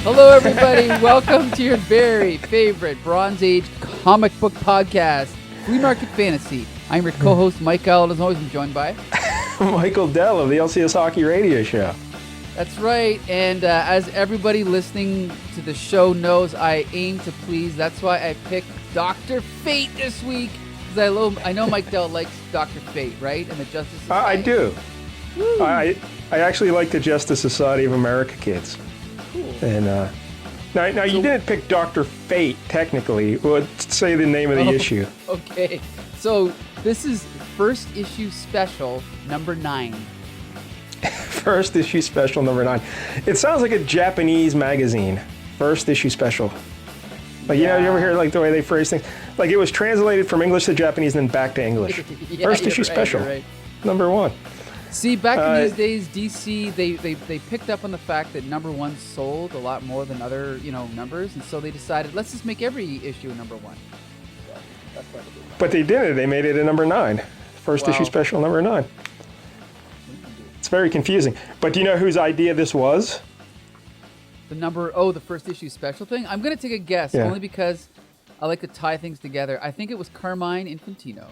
Hello, everybody. Welcome to your very favorite Bronze Age comic book podcast, Flea Market Fantasy. I'm your co-host, Mike-DELL, and as always, I'm joined by... Mike-DELL of the LCS Hockey Radio Show. That's right, and as everybody listening to the show knows, I aim to please. That's why I picked Dr. Fate this week, because I know Mike-DELL likes Dr. Fate, right? And the Justice Society. I do. Woo. I actually like the Justice Society of America kids. Cool. And now you didn't pick Dr. Fate, technically. Well, say the name of the issue. Okay, so this is first issue special number 9. First issue special number 9. It sounds like a Japanese magazine. First issue special. Like, Yeah. you ever hear like the way they phrase things? Like it was translated from English to Japanese, then back to English. Yeah, First issue right, special. right. Number 1. See, back in these days, DC, they picked up on the fact that number 1 sold a lot more than other, numbers, and so they decided, let's just make every issue a number 1. So that's what they did. But they didn't. They made it a number 9. First Wow. issue special number 9. It's very confusing. But do you know whose idea this was? The first issue special thing? I'm going to take a guess, Yeah. only because I like to tie things together. I think it was Carmine Infantino.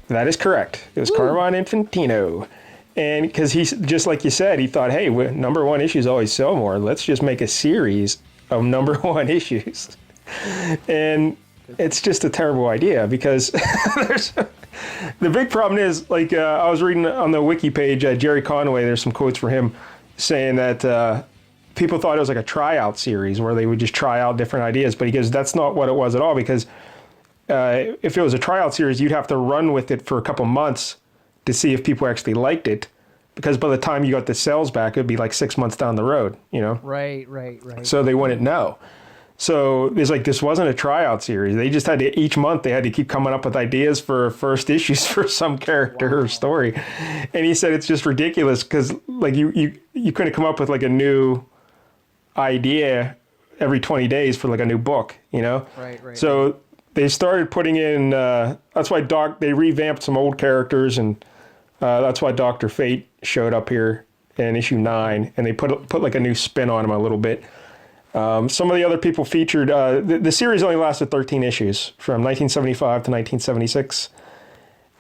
That is correct. It was Woo. Carmine Infantino. And because he's just like you said, he thought, hey, number 1 issues always sell more. Let's just make a series of number 1 issues. And it's just a terrible idea because the big problem is, like, I was reading on the wiki page, Jerry Conway, there's some quotes for him saying that people thought it was like a tryout series where they would just try out different ideas. But he goes, that's not what it was at all, because if it was a tryout series, you'd have to run with it for a couple months to see if people actually liked it, because by the time you got the sales back, it'd be like 6 months down the road, Right. So they wouldn't know. So it's like, this wasn't a tryout series. They just had to, each month they had to keep coming up with ideas for first issues for some character or story. And he said it's just ridiculous because like you couldn't come up with like a new idea every 20 days for like a new book, Right. So they started putting in, that's why they revamped some old characters, and that's why Dr. Fate showed up here in issue 9, and they put like a new spin on him a little bit. Some of the other people featured, the series only lasted 13 issues from 1975 to 1976.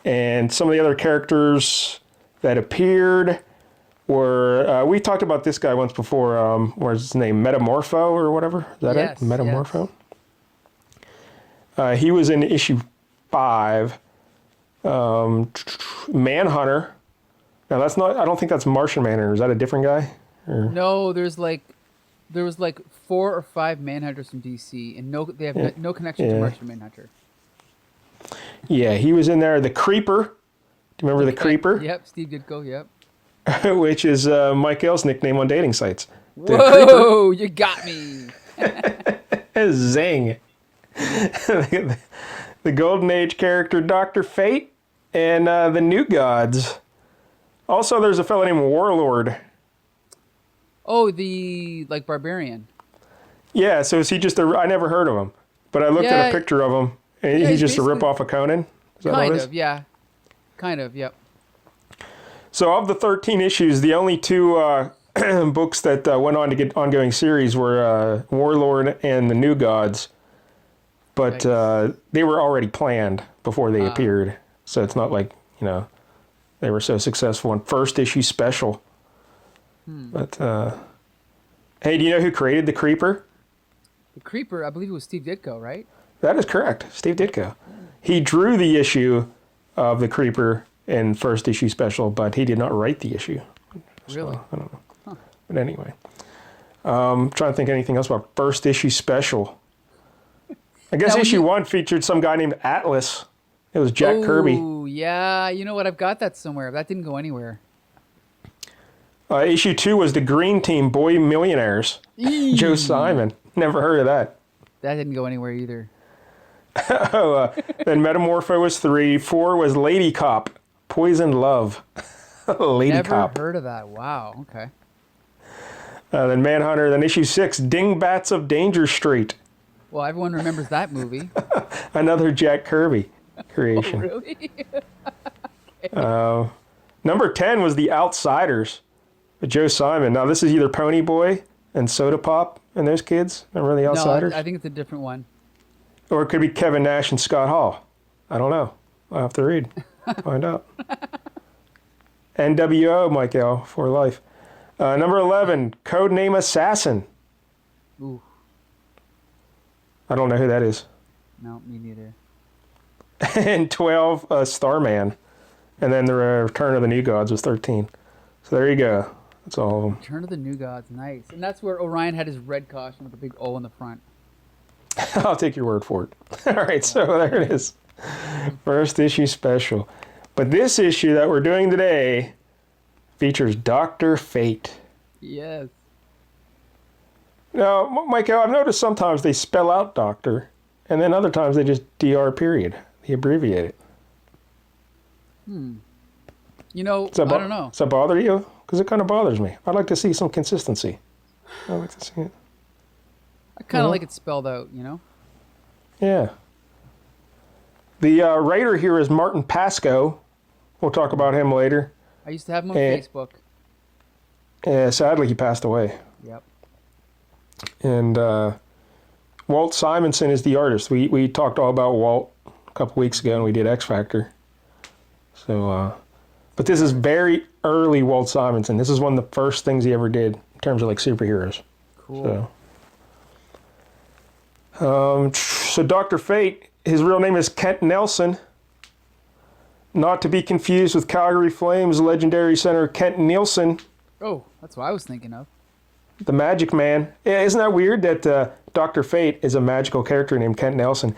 And some of the other characters that appeared were, we talked about this guy once before, what's his name, Metamorpho or whatever? Is that Yes, it? Metamorpho? Yes. He was in issue 5. Manhunter. Now that's not, I don't think that's Martian Manhunter. Is that a different guy? Or? No, there was like 4 or 5 Manhunters from DC, and they have no connection to Martian Manhunter. Yeah, he was in there. The Creeper. Do you remember the Creeper? Yep, Steve Ditko, yep. Which is Mike-DELL's nickname on dating sites. The Whoa, you got me. Creeper. Zing. The Golden Age character Dr. Fate and the New Gods. Also, there's a fellow named Warlord. Oh, the barbarian. Yeah, so is he just I never heard of him, but I looked at a picture of him, and he's just a rip-off of Conan? Is that Kind what it is? of, yeah. Kind of, yep. So of the 13 issues, the only 2 books that went on to get ongoing series were Warlord and the New Gods, but they were already planned before they appeared. So it's not like, they were so successful in first issue special. But, hey, do you know who created the Creeper? The Creeper, I believe it was Steve Ditko, right? That is correct, Steve Ditko. He drew the issue of the Creeper in first issue special, but he did not write the issue. Really? So, I don't know. Huh. But anyway, trying to think anything else about first issue special. I guess issue 1 featured some guy named Atlas. It was Jack Kirby. Oh, yeah. You know what? I've got that somewhere. That didn't go anywhere. Issue 2 was the Green Team Boy Millionaires. Joe Simon. Never heard of that. That didn't go anywhere either. Then Metamorpho was 3. 4 was Lady Cop. Poison Love. Lady Never Cop. heard of that. Wow. Okay. Then Manhunter. Then issue 6, Dingbats of Danger Street. Well, everyone remembers that movie. Another Jack Kirby creation. Oh, really? Number 10 was The Outsiders. Joe Simon. Now, this is either Pony Boy and Soda Pop, and those kids? Remember the No, Outsiders? I think it's a different one. Or it could be Kevin Nash and Scott Hall. I don't know. I'll have to read. Find out. NWO, Mike-DELL, for life. Number 11, Codename Assassin. Ooh. I don't know who that is. No, me neither. And 12, Starman. And then the Return of the New Gods was 13. So there you go. That's all of them. Return of the New Gods, nice. And that's where Orion had his red costume with a big O in the front. I'll take your word for it. All right, so there it is. First issue special. But this issue that we're doing today features Dr. Fate. Yes. Now, Michael, I've noticed sometimes they spell out doctor, and then other times they just DR period. They abbreviate it. You know, I don't know. Does that bother you? Because it kind of bothers me. I'd like to see some consistency. I'd like to see it. I kind of like it spelled out, you know? Yeah. The writer here is Martin Pasko. We'll talk about him later. I used to have him on Facebook. Sadly, he passed away. Yep. And Walt Simonson is the artist. We talked all about Walt a couple weeks ago, and we did X Factor. So, but this is very early Walt Simonson. This is one of the first things he ever did in terms of like superheroes. Cool. So Dr. Fate, his real name is Kent Nelson. Not to be confused with Calgary Flames legendary center Kent Nielsen, Oh, that's what I was thinking of. the Magic Man. Yeah, isn't that weird that Dr. Fate is a magical character named Kent Nelson,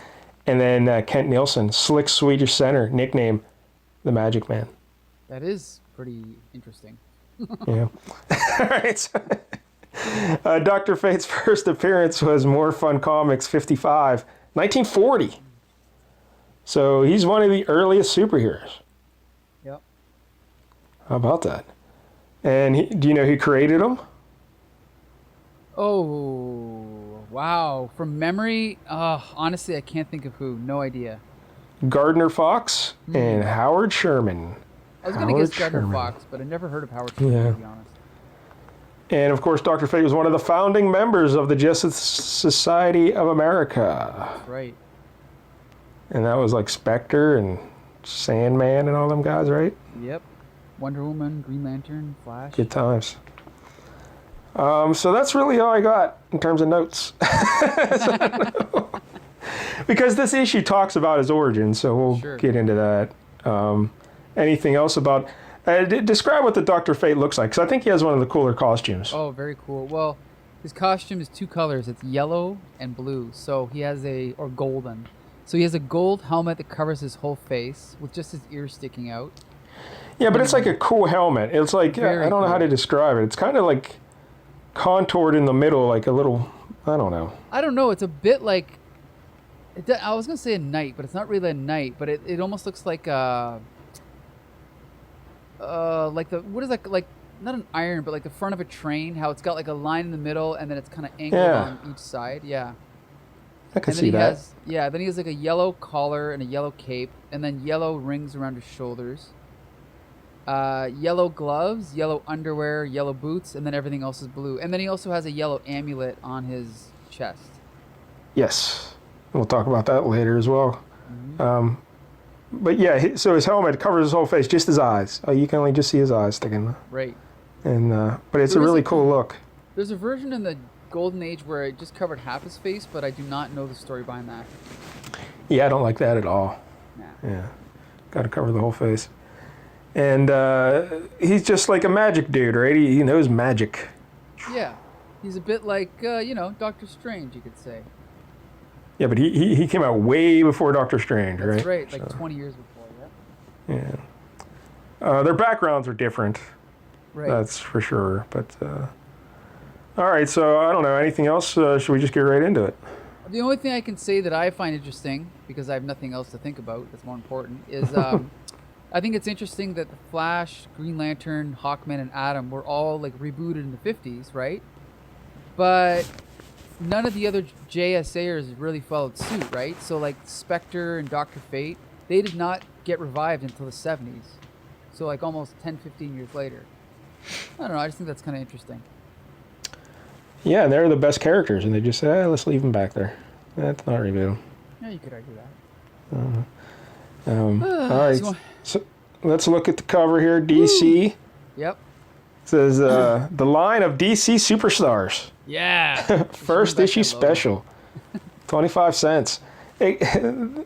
and then Kent Nielsen, slick Swedish center, nickname the Magic Man. That is pretty interesting. Yeah. All right. So, Dr. Fate's first appearance was More Fun Comics 55, 1940. So he's one of the earliest superheroes. Yep. How about that? And do you know who created him? Oh, wow. From memory, honestly, I can't think of who. No idea. Gardner Fox and Howard Sherman. I was going to guess Gardner Fox, but I never heard of Howard Sherman, to be honest. And of course, Dr. Fate was one of the founding members of the Justice Society of America. That's right. And that was like Spectre and Sandman and all them guys, right? Yep. Wonder Woman, Green Lantern, Flash. Good times. So that's really all I got in terms of notes. Because this issue talks about his origin, so we'll get into that. Anything else about... describe what the Dr. Fate looks like, because I think he has one of the cooler costumes. Oh, very cool. Well, his costume is two colors. It's yellow and blue. So he has or golden. So he has a gold helmet that covers his whole face with just his ears sticking out. Yeah, but it's like a cool helmet. It's like, I don't know how to describe it. It's kind of like contoured in the middle, like a little, I don't know. I don't know. It's a bit like, I was going to say a knight, but it's not really a knight, but it almost looks like what is that, like, not an iron, but like the front of a train, how it's got like a line in the middle and then it's kind of angled on each side. Yeah. I can see that. Then he has like a yellow collar and a yellow cape, and then yellow rings around his shoulders. Yellow gloves, yellow underwear, yellow boots, and then everything else is blue. And then he also has a yellow amulet on his chest. Yes. We'll talk about that later as well. Mm-hmm. But yeah, so his helmet covers his whole face, just his eyes. You can only just see his eyes sticking. Right. And but it's a really cool look. There's a version in the Golden Age where it just covered half his face, but I do not know the story behind that. Yeah, I don't like that at all. Nah. Yeah, got to cover the whole face. And he's just like a magic dude, right? He knows magic. Yeah, he's a bit like Doctor Strange, you could say. Yeah, but he came out way before Doctor Strange, right? That's right, like 20 years before. Yeah. Their backgrounds are different. Right. That's for sure. But all right, so I don't know. Anything else? Should we just get right into it? The only thing I can say that I find interesting, because I have nothing else to think about that's more important, is I think it's interesting that the Flash, Green Lantern, Hawkman, and Atom were all like rebooted in the 50s, right? But none of the other JSAers really followed suit, right? So like Spectre and Dr. Fate, they did not get revived until the 70s. So like almost 10, 15 years later. I don't know, I just think that's kind of interesting. Yeah, they're the best characters, and they just say, let's leave them back there. That's not review. Yeah, you could argue that. All right, so let's look at the cover here. DC. Woo. Yep. It says the line of DC superstars. Yeah. First issue special. 25 cents. Hey,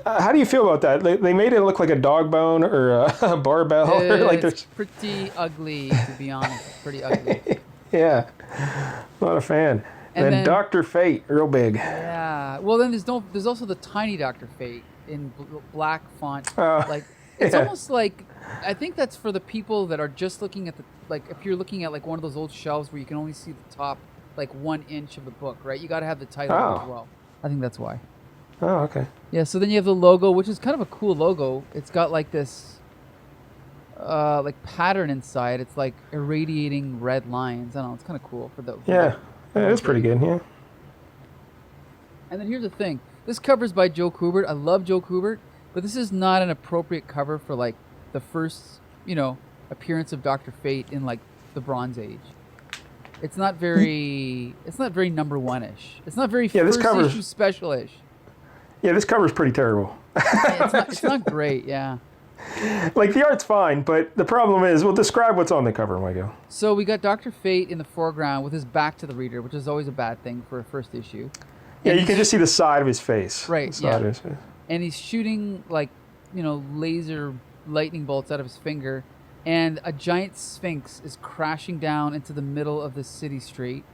how do you feel about that? They made it look like a dog bone or a barbell. It's pretty ugly, to be honest. It's pretty ugly. Yeah. Not a fan. And then Dr. Fate, real big. Yeah. Well, then there's also the tiny Dr. Fate in black font. It's almost like, I think that's for the people that are just looking at if you're looking at like one of those old shelves where you can only see the top like 1 inch of the book, right? You got to have the title as well. I think that's why. Oh, okay. Yeah, so then you have the logo, which is kind of a cool logo. It's got like this like pattern inside. It's like irradiating red lines. I don't know, it's kind of cool for the it's pretty good, yeah. And then here's the thing. This cover's by Joe Kubert. I love Joe Kubert, but this is not an appropriate cover for like the first, appearance of Dr. Fate in like the Bronze Age. It's not very number one-ish. It's not very first issue special-ish. Yeah, this cover's pretty terrible. It's not great, yeah. Like, the art's fine, but the problem is, describe what's on the cover, Michael. So we got Dr. Fate in the foreground with his back to the reader, which is always a bad thing for a first issue. Yeah, you can just see the side of his face. Right, Of his face. And he's shooting, like, laser lightning bolts out of his finger, and a giant sphinx is crashing down into the middle of the city street.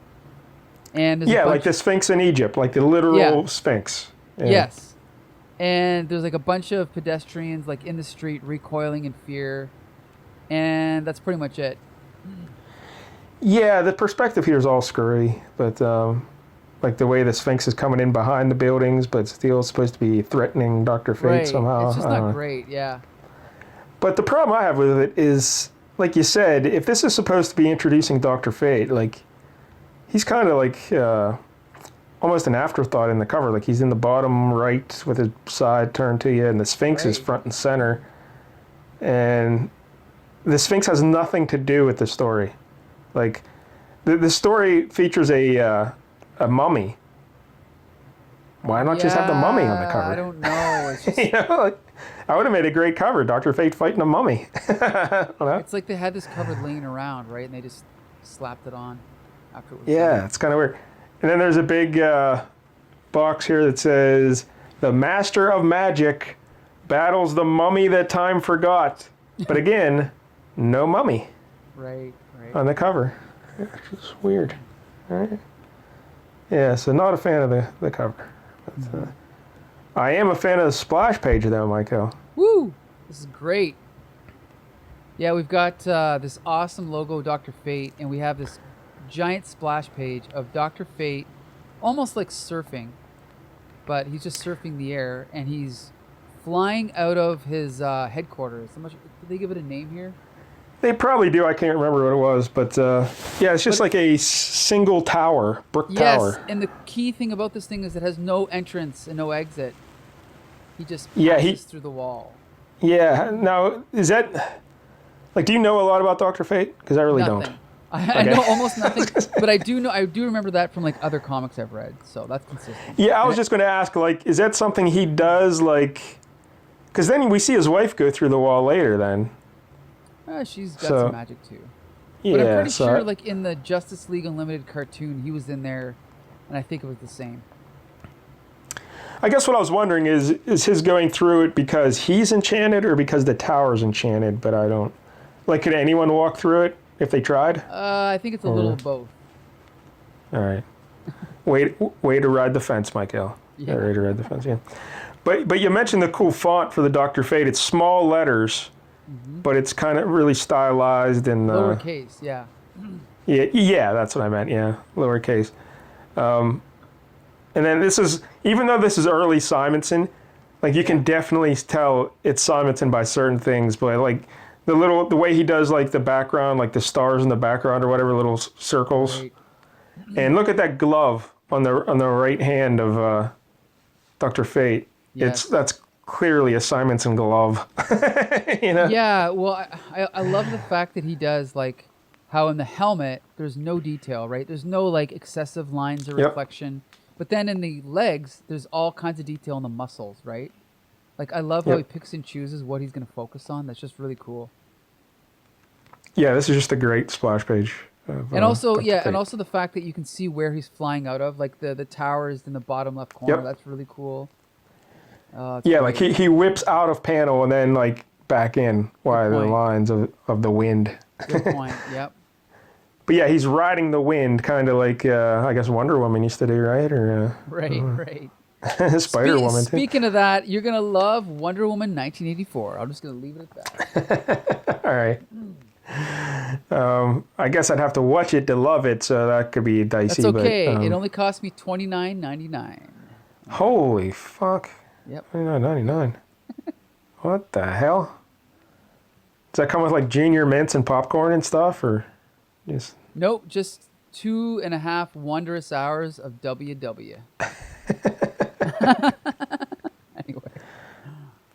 And like the Sphinx in Egypt, like the literal Sphinx. Yeah. Yes. And there's like a bunch of pedestrians like in the street recoiling in fear. And that's pretty much it. Yeah, the perspective here is all screwy, but like the way the Sphinx is coming in behind the buildings, but still supposed to be threatening Dr. Fate somehow. It's just not great, yeah. But the problem I have with it is, like you said, if this is supposed to be introducing Dr. Fate, like, he's kind of like almost an afterthought in the cover. Like, he's in the bottom right with his side turned to you, and the Sphinx is front and center. And the Sphinx has nothing to do with the story. Like, the story features a mummy. Why not just have the mummy on the cover? I don't know. It's just... I would have made a great cover. Dr. Fate fighting a mummy. It's like they had this cover laying around, right? And they just slapped it on after it was done. It's kind of weird. And then there's a big box here that says, "The Master of Magic battles the mummy that time forgot." But again, no mummy. Right. On the cover. It's just weird. All right. Yeah, so not a fan of the cover. But, I am a fan of the splash page, though, Michael. Woo! This is great. Yeah, we've got this awesome logo, Dr. Fate, and we have this giant splash page of Dr. Fate, almost like surfing, but he's just surfing the air, and he's flying out of his headquarters. Did they give it a name here? They probably do. I can't remember what it was, but it's just like a single tower, brick tower. Yes, and the key thing about this thing is it has no entrance and no exit. He just passes through the wall. Yeah. Now, is that... Like, do you know a lot about Dr. Fate? Because I really don't. I know almost nothing, but I do remember that from, like, other comics I've read, so that's consistent. Yeah, I was just going to ask, like, is that something he does, like... Because then we see his wife go through the wall later, then. She's got some magic, too. But I'm pretty sure, like, in the Justice League Unlimited cartoon, he was in there, and I think it was the same. I guess what I was wondering is his going through it because he's enchanted or because the tower's enchanted, but I don't... Like, could anyone walk through it if they tried? I think it's a little of both. All right. Way to ride the fence, Mike-DELL. Yeah. Way to ride the fence, yeah. But you mentioned the cool font for the Dr. Fate. It's small letters, but it's kind of really stylized and... Lowercase, yeah. Yeah, that's what I meant, yeah. Lowercase. And then this is, even though this is early Simonson, like, you can definitely tell it's Simonson by certain things, but, like, the way he does, like, the background, like the stars in the background or whatever, little circles. Right. And look at that glove on the right hand of Dr. Fate. Yes. That's clearly a Simonson glove. Yeah, well, I love the fact that he does, like, how in the helmet there's no detail, right? There's no like excessive lines or reflection. But then in the legs, there's all kinds of detail in the muscles, right? Like I love how he picks and chooses what he's going to focus on. That's just really cool. Yeah, this is just a great splash page. And also, and also the fact that you can see where he's flying out of, like the tower is in the bottom left corner. That's really cool. Yeah, great. Like he whips out of panel and then like back in via the lines of the wind. Good point. Yep. But yeah, he's riding the wind, kind of like I guess Wonder Woman used to do, right? Or right. Spider Woman. Speaking of that, you're gonna love Wonder Woman 1984. I'm just gonna leave it at that. All right. I guess I'd have to watch it to love it, so that could be dicey. That's okay. But, it only cost me $29.99. Holy fuck! Yep. $29.99. What the hell? Does that come with like junior mints and popcorn and stuff, or just? Nope, just 2.5 wondrous hours of WW. Anyway.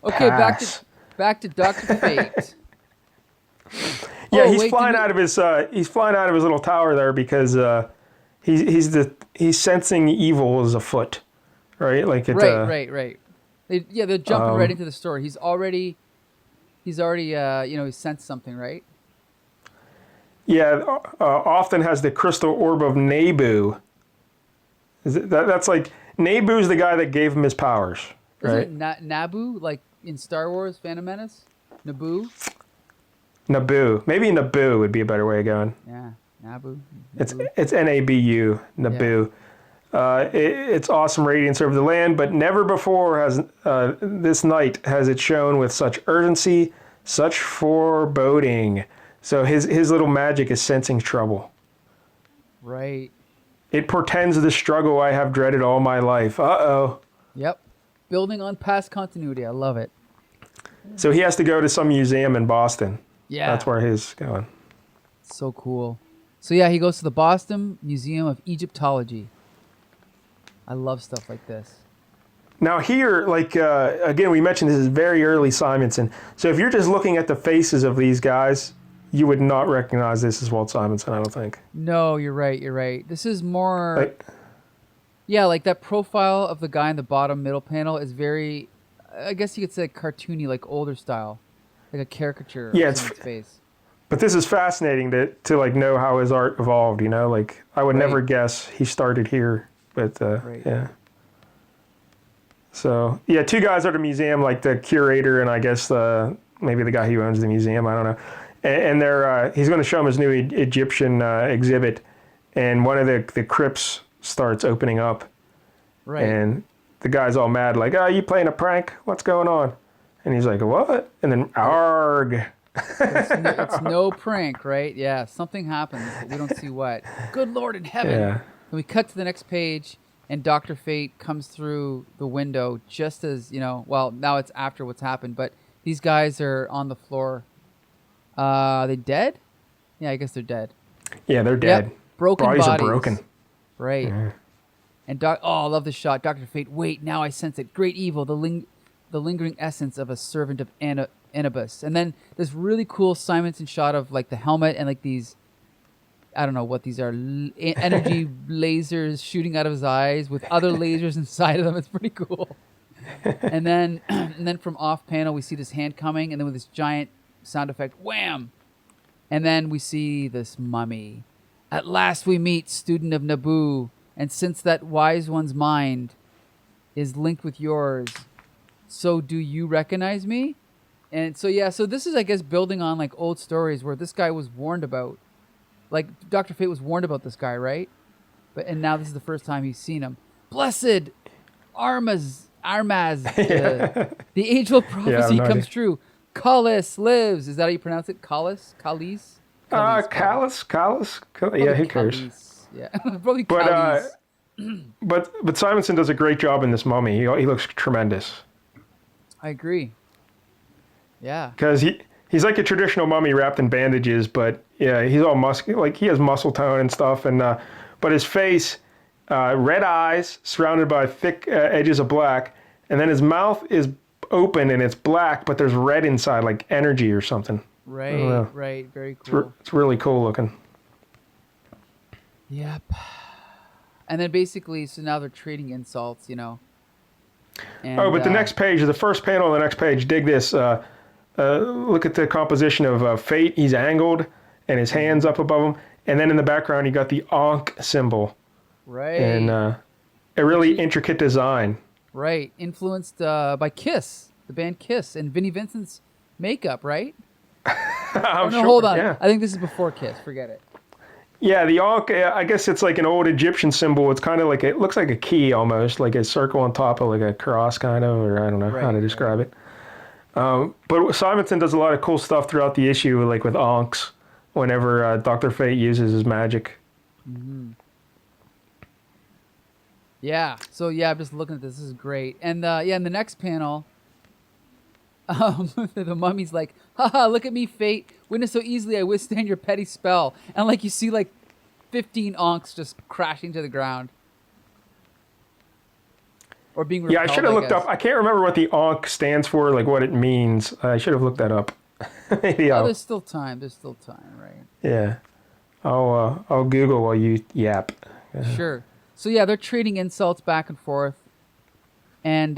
Okay, back to Dr. Fate. Yeah, he's flying out of his little tower there because he's sensing evil is afoot, right? Like right. They're jumping right into the story. He's already he sensed something, right? Yeah, often has the crystal orb of Nabu. That's like Nabu's the guy that gave him his powers, right? Isn't it Naboo, like in Star Wars Phantom Menace? Naboo? Maybe Naboo would be a better way of going. Yeah, Naboo. It's Nabu, Naboo. Yeah. It's awesome radiance over the land, but never before has this night has it shone with such urgency, such foreboding. So his little magic is sensing trouble. Right. It portends the struggle I have dreaded all my life. Uh-oh. Yep. Building on past continuity. I love it. So he has to go to some museum in Boston. Yeah. That's where he's going. So cool. So yeah, he goes to the Boston Museum of Egyptology. I love stuff like this. Now here, like, again, we mentioned this is very early Simonson. So if you're just looking at the faces of these guys, you would not recognize this as Walt Simonson, I don't think. No, you're right. This is more... like that profile of the guy in the bottom middle panel is very, I guess you could say cartoony, like older style. Like a caricature of someone's face. But this is fascinating to like know how his art evolved, you know? Like, I would never guess he started here, but yeah. So, yeah, two guys at the museum, like the curator and I guess maybe the guy who owns the museum, I don't know. And they're he's going to show him his new Egyptian exhibit, and one of the crypts starts opening up. Right. And the guy's all mad, like, "Oh, you playing a prank? What's going on?" And he's like, "What?" And then, "Arg." It's no prank, right? Yeah, something happens, but we don't see what. Good Lord in heaven. Yeah. And we cut to the next page, and Dr. Fate comes through the window just as, well, now it's after what's happened, but these guys are on the floor. Are they dead? Yeah, I guess they're dead. Yeah, they're dead. Yep. Broken bodies. Bodies Are broken. Right. Yeah. And I love this shot. Dr. Fate, wait, now I sense it. Great evil, the lingering essence of a servant of Anubis. And then this really cool Simonson shot of like the helmet and like these, I don't know what these are, energy lasers shooting out of his eyes with other lasers inside of them. It's pretty cool. And then from off panel, we see this hand coming, and then with this giant sound effect, wham! And then we see this mummy. At last we meet, student of Naboo, and since that wise one's mind is linked with yours, so do you recognize me? And so this is, I guess, building on like old stories where this guy was warned about. Like Dr. Fate was warned about this guy, right? And now this is the first time he's seen him. Blessed Armaz, the age-old prophecy comes true. Kalis lives. Is that how you pronounce it? Kalis? Kalis. Yeah, who cares? Yeah, probably Kalis. But Simonson does a great job in this mummy. He looks tremendous. I agree. Yeah. Because he's like a traditional mummy wrapped in bandages, but yeah, he's all muscular. Like he has muscle tone and stuff, and but his face, red eyes surrounded by thick edges of black, and then his mouth is open and it's black, but there's red inside, like energy or something. Right. Very cool. It's really cool looking. Yep. And then basically, so now they're trading insults, And, but the next page, the first panel on the next page, dig this. Look at the composition of Fate. He's angled and his hands up above him. And then in the background, you got the Ankh symbol. Right. And a really intricate design. Right. Influenced by Kiss, the band Kiss, and Vinnie Vincent's makeup, right? I'm sure. Hold on. Yeah. I think this is before Kiss. Forget it. Yeah, the Ankh, I guess it's like an old Egyptian symbol. It's kind of like, it looks like a key almost, like a circle on top of like a cross kind of, or I don't know how to describe it. But Simonson does a lot of cool stuff throughout the issue, like with Ankhs, whenever Dr. Fate uses his magic. Mm-hmm. Yeah. So, yeah, I'm just looking at this. This is great. And, in the next panel, the mummy's like, haha, look at me, Fate. Witness so easily I withstand your petty spell. And, like, you see, like, 15 Ankhs just crashing to the ground. Or being repelled, Yeah, I should have looked up. I can't remember what the Ankh stands for, like what it means. I should have looked that up. Maybe there's still time. There's still time, right? Yeah. I'll Google while you yap. Yeah. Sure. So, yeah, they're trading insults back and forth. And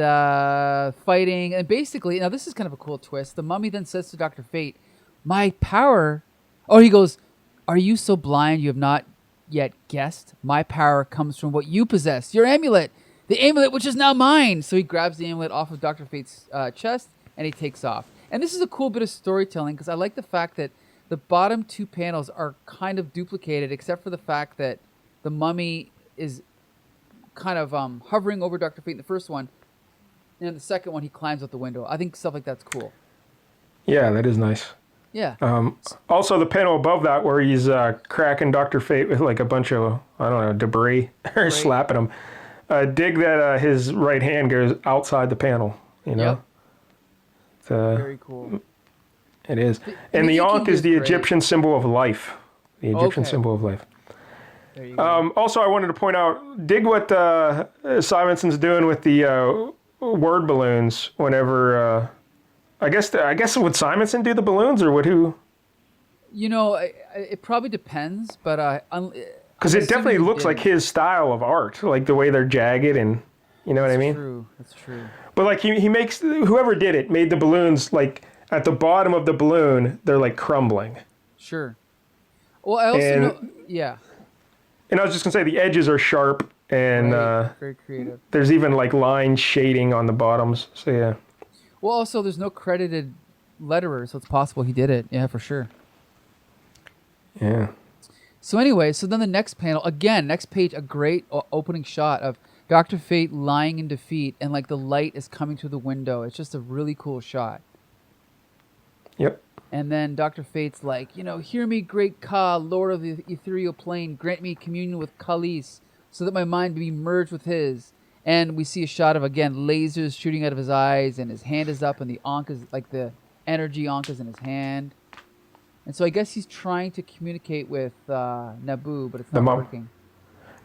fighting. And basically, now this is kind of a cool twist. The mummy then says to Dr. Fate, my power... Oh, he goes, are you so blind you have not yet guessed? My power comes from what you possess, your amulet. The amulet which is now mine. So he grabs the amulet off of Dr. Fate's chest and he takes off. And this is a cool bit of storytelling because I like the fact that the bottom two panels are kind of duplicated except for the fact that the mummy is kind of hovering over Dr. Fate in the first one. And in the second one, he climbs out the window. I think stuff like that's cool. Yeah, that is nice. Yeah. Also, the panel above that where he's cracking Dr. Fate with like a bunch of, I don't know, debris or slapping him. Dig that his right hand goes outside the panel, Yep. Very cool. It is. And the Ankh is the Egyptian symbol of life. The Egyptian symbol of life. There you go. Also, I wanted to point out, dig what Simonson's doing with the word balloons whenever... I guess would Simonson do the balloons or would who? It probably depends, but because it definitely looks like his style of art, like the way they're jagged and you know what I mean. That's true. But like he makes whoever did it made the balloons like at the bottom of the balloon they're like crumbling. Sure. Well, I also know. Yeah. And I was just gonna say the edges are sharp and very creative. There's even like line shading on the bottoms. So yeah. Well, also, there's no credited letterer, so it's possible he did it. Yeah, for sure. Yeah. So anyway, then the next panel, again, next page, a great opening shot of Dr. Fate lying in defeat, and like the light is coming through the window. It's just a really cool shot. Yep. And then Dr. Fate's like, hear me, great Ka, Lord of the ethereal plane, grant me communion with Kalis, so that my mind be merged with his. And we see a shot of, again, lasers shooting out of his eyes, and his hand is up, and the Ankh is, like, the energy Ankh is in his hand. And so I guess he's trying to communicate with Naboo, but it's not working.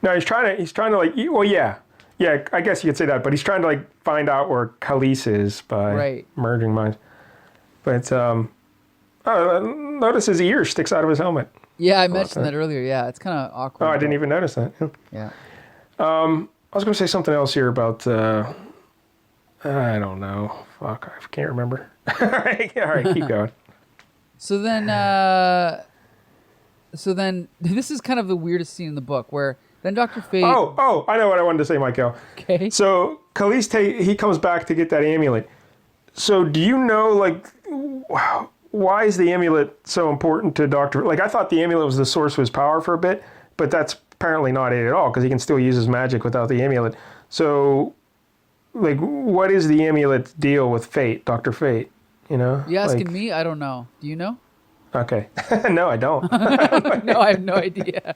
No, he's trying to, like, well, yeah. Yeah, I guess you could say that, but he's trying to, like, find out where Khalees is by merging minds. But, notice his ear sticks out of his helmet. Yeah, I mentioned that earlier. Yeah, it's kind of awkward. Oh, I didn't even notice that. Yeah. I was going to say something else here about, I don't know. Fuck, I can't remember. All right, keep going. So then, this is kind of the weirdest scene in the book, where then Dr. Fate... Oh, I know what I wanted to say, Michael. Okay. So, Khalees, he comes back to get that amulet. So, do you know, like, why is the amulet so important to Dr. Like, I thought the amulet was the source of his power for a bit, but that's apparently not it at all, because he can still use his magic without the amulet. So, like, what is the amulet's deal with Fate, Dr. Fate? You asking me? I don't know. Do you know? Okay. No, I don't. No, I have no idea.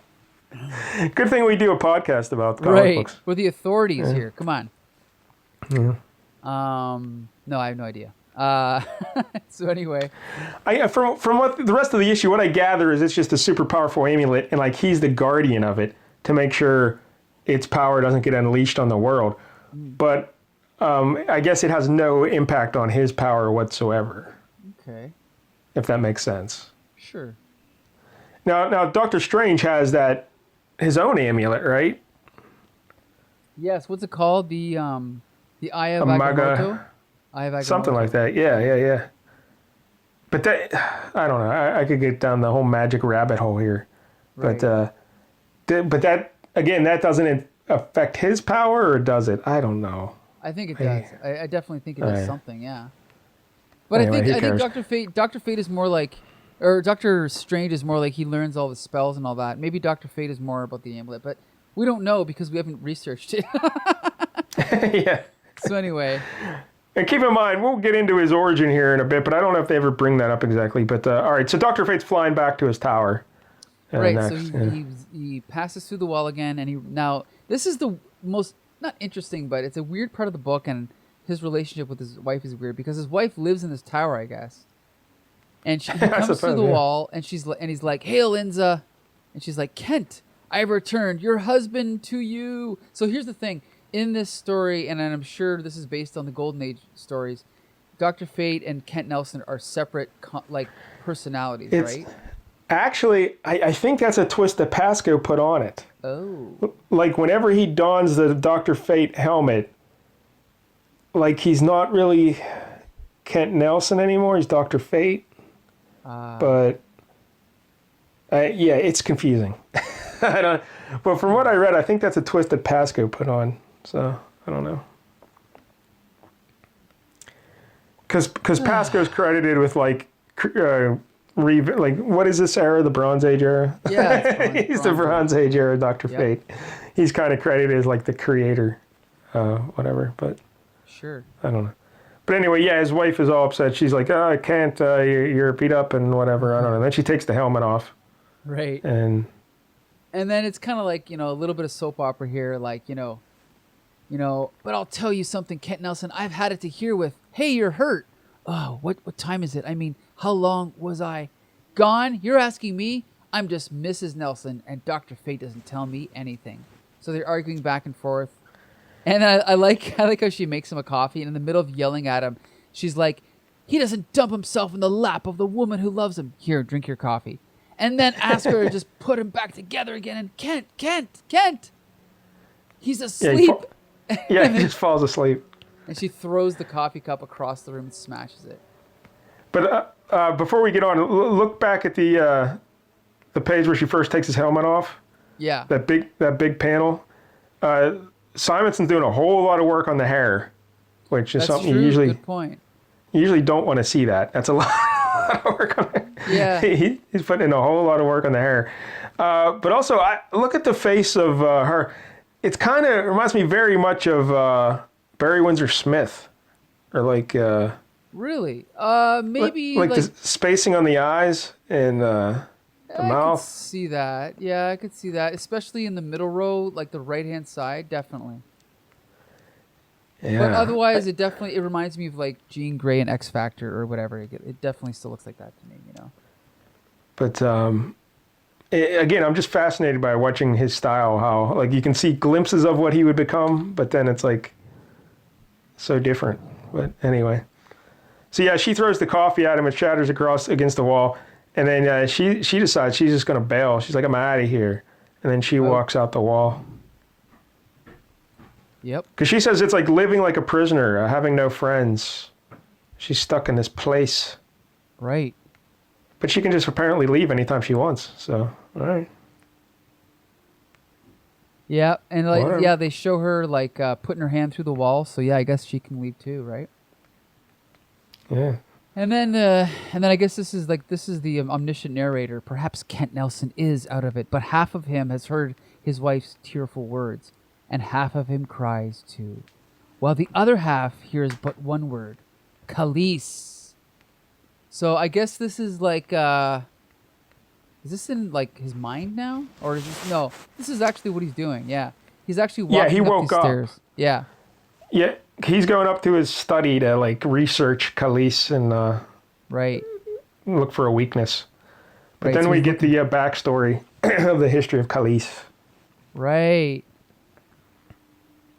Good thing we do a podcast about the comic books. We're the authorities here. Come on. Yeah. No, I have no idea. So anyway, from what the rest of the issue, what I gather is it's just a super powerful amulet, and like he's the guardian of it to make sure its power doesn't get unleashed on the world. But I guess it has no impact on his power whatsoever. Okay. If that makes sense. Sure. Now Doctor Strange has that his own amulet, right? Yes. What's it called? The Eye of Maga, Agamotto. Eye of Agamotto. something like that. Yeah. But that, I don't know. I could get down the whole magic rabbit hole here. Right. But that, again, that doesn't affect his power, or does it? I don't know. I think it does. I definitely think it does Right. something. Yeah. But Anyway, who I think cares? Doctor Fate is more like, or Doctor Strange is more like he learns all the spells and all that. Maybe Doctor Fate is more about the amulet, but we don't know because we haven't researched it. Yeah. So anyway. And keep in mind, we'll get into his origin here in a bit, but I don't know if they ever bring that up exactly. But all right, so Dr. Fate's flying back to his tower. Right, Next, so he passes through the wall again, and now this is the most, not interesting, but it's a weird part of the book, and his relationship with his wife is weird because his wife lives in this tower, I guess. And he comes through the wall, and he's like, "Hail, Inza," and she's like, "Kent, I have returned, your husband to you." So here's the thing. In this story, and I'm sure this is based on the Golden Age stories, Dr. Fate and Kent Nelson are separate personalities, right? Actually, I think that's a twist that Pasko put on it. Oh. Like, whenever he dons the Dr. Fate helmet, like, he's not really Kent Nelson anymore. He's Dr. Fate. But, yeah, it's confusing. But from what I read, I think that's a twist that Pasko put on. So, I don't know. Because Pasco's credited with, like what is this era? The Bronze Age era? Yeah. He's the Bronze Age era Dr. Fate. He's kind of credited as, like, the creator, whatever. But sure. I don't know. But anyway, yeah, his wife is all upset. She's like, "Oh, I can't. You're beat up and whatever." I don't know. And then she takes the helmet off. Right. And then it's kind of like, a little bit of soap opera here, like, but I'll tell you something, Kent Nelson, I've had it to hear with, "Hey, you're hurt." "Oh, what time is it? I mean, how long was I gone? You're asking me? I'm just Mrs. Nelson, and Dr. Fate doesn't tell me anything." So they're arguing back and forth. And I like how she makes him a coffee, and in the middle of yelling at him, she's like, "He doesn't dump himself in the lap of the woman who loves him. Here, drink your coffee." And then ask her to just put him back together again. And Kent, he's asleep. Yeah, he just falls asleep. And she throws the coffee cup across the room and smashes it. But before we get on, look back at the page where she first takes his helmet off. Yeah. That big panel. Simonson's doing a whole lot of work on the hair, which is something you usually Good point. You usually don't want to see that. That's a lot of work on it. Yeah. He's putting in a whole lot of work on the hair. But also, look at the face of her. It's kind of reminds me very much of Barry Windsor Smith, or like. Really? Maybe like the spacing on the eyes and the mouth. I could see that. Yeah, I could see that, especially in the middle row, like the right-hand side, definitely. Yeah. But otherwise, it reminds me of like Jean Grey and X Factor or whatever. It definitely still looks like that to me, But again, I'm just fascinated by watching his style. How like you can see glimpses of what he would become, but then it's like so different. But anyway, so yeah, she throws the coffee at him. It shatters against the wall, and then she decides she's just gonna bail. She's like, "I'm out of here," and then she walks out the wall. Yep. Because she says it's like living like a prisoner, having no friends. She's stuck in this place. Right. But she can just apparently leave anytime she wants. So, all right. Yeah, and they show her like putting her hand through the wall. So yeah, I guess she can leave too, right? Yeah. And then I guess this is the omniscient narrator. Perhaps Kent Nelson is out of it, but half of him has heard his wife's tearful words, and half of him cries too, while the other half hears but one word, Khalees. So I guess this is like, is this in like his mind now, or is this no? This is actually what he's doing. Yeah, he's actually walking up these stairs. Yeah. Yeah, he's going up to his study to like research Khalees and right, look for a weakness. But right, then so we get the backstory of the history of Khalees. Right.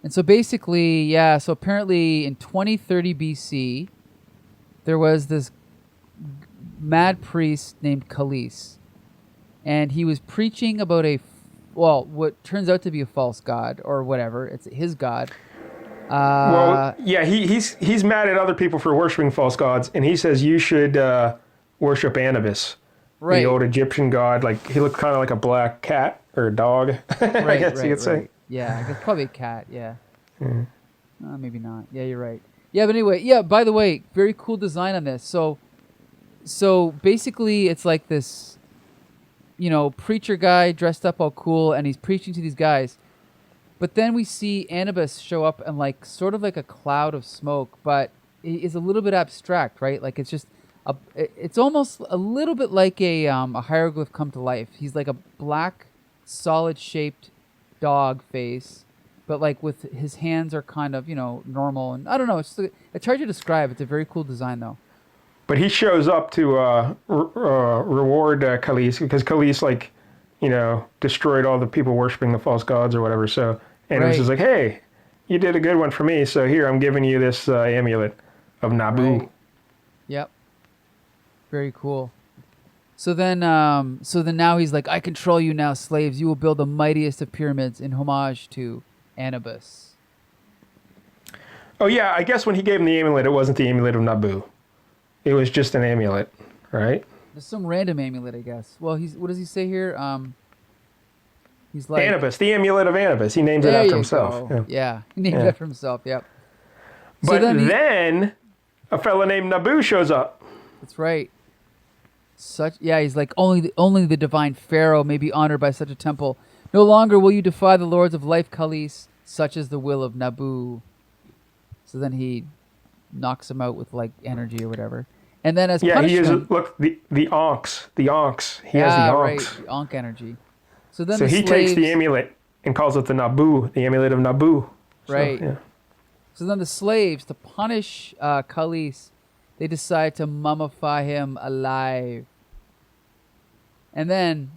And so basically, yeah, so apparently in 2030 BC, there was this mad priest named Khalees. And he was preaching about a what turns out to be a false god or whatever. It's his god. Well, yeah, he's mad at other people for worshiping false gods, and he says you should worship Anubis, the old Egyptian god. Like he looked kind of like a black cat or a dog. I guess you could say. Yeah, I guess probably a cat. Yeah. Maybe not. Yeah, you're right. Yeah, but anyway, yeah. By the way, very cool design on this. So basically, it's like this, preacher guy dressed up all cool, and he's preaching to these guys. But then we see Anubis show up and like sort of like a cloud of smoke, but it is a little bit abstract, right? Like it's just it's almost a little bit like a hieroglyph come to life. He's like a black, solid shaped dog face, but like with his hands are kind of normal, and I don't know. It's hard to describe. It's a very cool design though. But he shows up to reward Khalees because Khalees destroyed all the people worshiping the false gods or whatever. So Anubis is like, hey, you did a good one for me. So here, I'm giving you this amulet of Nabu. Right. Yep. Very cool. So then now he's like, I control you now, slaves. You will build the mightiest of pyramids in homage to Anubis. Oh yeah, I guess when he gave him the amulet, it wasn't the amulet of Nabu. It was just an amulet, right? There's some random amulet, I guess. Well, what does he say here? He's like Anubis, the amulet of Anubis. He names it after himself. Yeah, he named it after himself. Yep. But so then a fella named Nabu shows up. That's right. He's like only the divine pharaoh may be honored by such a temple. No longer will you defy the lords of life, Khalees. Such is the will of Nabu. So then he knocks him out with like energy or whatever. And then as punishment, he uses the onks. He has the onks. Right, the onk energy. So then he takes the amulet and calls it the amulet of Nabu. Right. So then the slaves, to punish Khalees, they decide to mummify him alive. And then,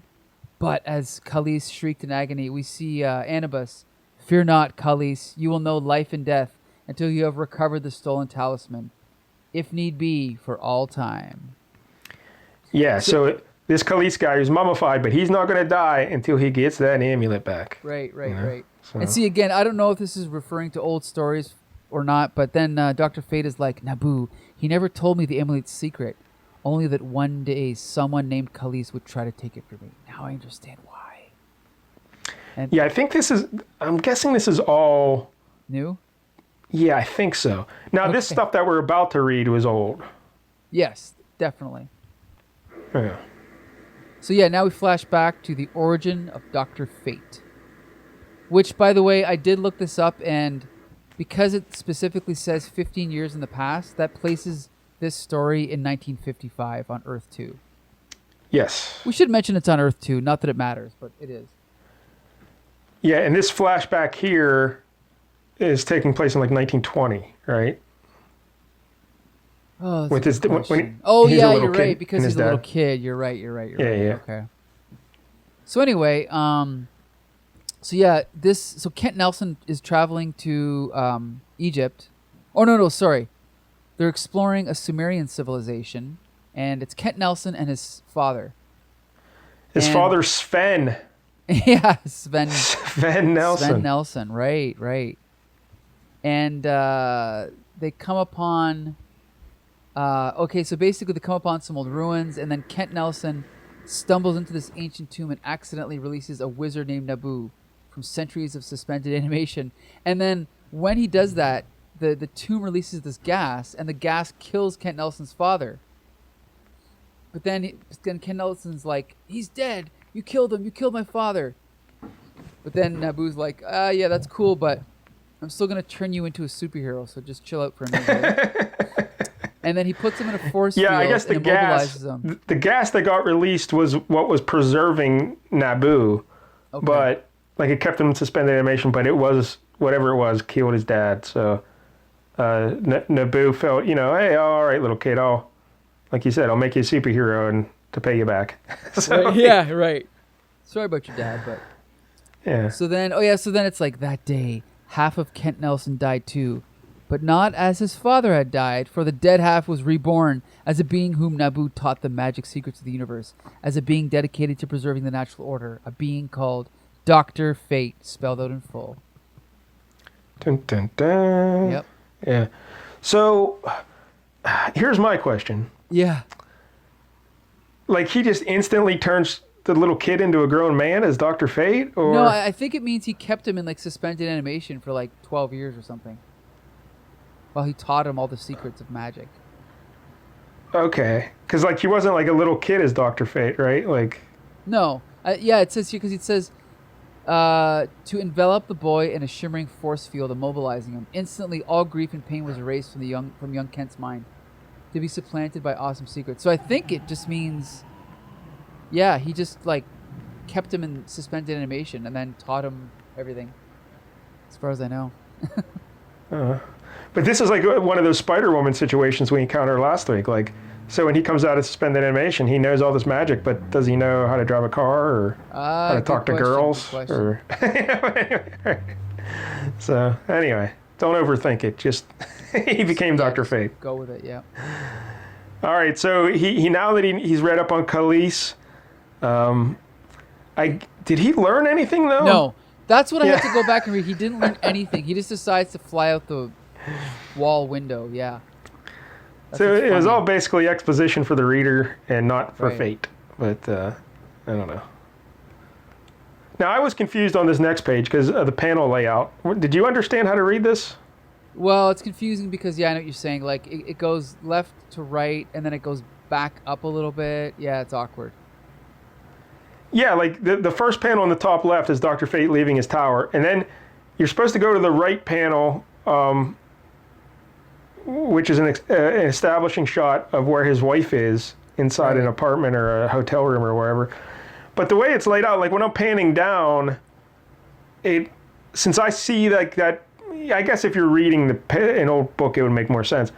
but as Khalees shrieked in agony, we see Anubis, fear not, Khalees, you will know life and death until you have recovered the stolen talisman, if need be, for all time. Yeah, so this Khalees guy is mummified, but he's not going to die until he gets that amulet back. Right. So. And see, again, I don't know if this is referring to old stories or not, but then Dr. Fate is like, Nabu, he never told me the amulet's secret, only that one day someone named Khalees would try to take it from me. Now I understand why. And I think I'm guessing this is all new? Yeah, I think so. Now, this stuff that we're about to read was old. Yes, definitely. Yeah. So now we flash back to the origin of Dr. Fate. Which, by the way, I did look this up, and because it specifically says 15 years in the past, that places this story in 1955 on Earth 2. Yes. We should mention it's on Earth 2, not that it matters, but it is. Yeah, and this flashback here is taking place in 1920, right? Oh, with his you're right, because he's a little kid. You're right. Yeah. Okay. So anyway, so Kent Nelson is traveling to Egypt. Oh no, sorry. They're exploring a Sumerian civilization, and it's Kent Nelson and his father. His father, Sven. Yeah, Sven Nelson. Sven Nelson, right. And they come upon... so basically they come upon some old ruins, and then Kent Nelson stumbles into this ancient tomb and accidentally releases a wizard named Nabu from centuries of suspended animation. And then when he does that, the tomb releases this gas, and the gas kills Kent Nelson's father. But then Kent Nelson's like, he's dead. You killed him. You killed my father. But then Nabu's like, yeah, that's cool, but I'm still going to turn you into a superhero, so just chill out for a minute. And then he puts him in a force field I guess and immobilizes him. The gas that got released was what was preserving Nabu. Okay. But it kept him in suspended animation, but it was, whatever it was, killed his dad. So Nabu felt, hey, all right, little kid, like you said, I'll make you a superhero and to pay you back. So, yeah, right. Sorry about your dad, but... Yeah. So then it's like that day, half of Kent Nelson died too, but not as his father had died, for the dead half was reborn as a being whom Nabu taught the magic secrets of the universe, as a being dedicated to preserving the natural order, a being called Dr. Fate, spelled out in full. Dun, dun, dun. Yep. Yeah. So, here's my question. Yeah. Like, he just instantly turns the little kid into a grown man as Dr. Fate? Or? No, I think it means he kept him in like suspended animation for like 12 years or something. While he taught him all the secrets of magic. Okay. Because, like, he wasn't like a little kid as Dr. Fate, right? Like. No. Yeah, it says here, because it says, to envelop the boy in a shimmering force field, immobilizing him. Instantly, all grief and pain was erased from young Kent's mind, to be supplanted by awesome secrets. So I think it just means, yeah, he just like kept him in suspended animation and then taught him everything, as far as I know. But this is like one of those Spider-Woman situations we encountered last week. Like, so when he comes out of suspended animation, he knows all this magic, but does he know how to drive a car or how to talk to girls? Or So anyway, don't overthink it. Just he became Dr. Fate. Go with it, yeah. All right, so he now that he's read up on Khalees, did he learn anything though? No, that's what I had to go back and read. He didn't learn anything. He just decides to fly out the wall window. Yeah. So it was all basically exposition for the reader and not for Fate. But I don't know. Now, I was confused on this next page because of the panel layout. Did you understand how to read this? Well, it's confusing because, yeah, I know what you're saying. Like, it goes left to right, and then it goes back up a little bit. Yeah, it's awkward. Yeah, like the first panel on the top left is Dr. Fate leaving his tower. And then you're supposed to go to the right panel, which is an establishing shot of where his wife is inside an apartment or a hotel room or wherever. But the way it's laid out, like when I'm panning down, since I see like that, I guess if you're reading an old book, it would make more sense.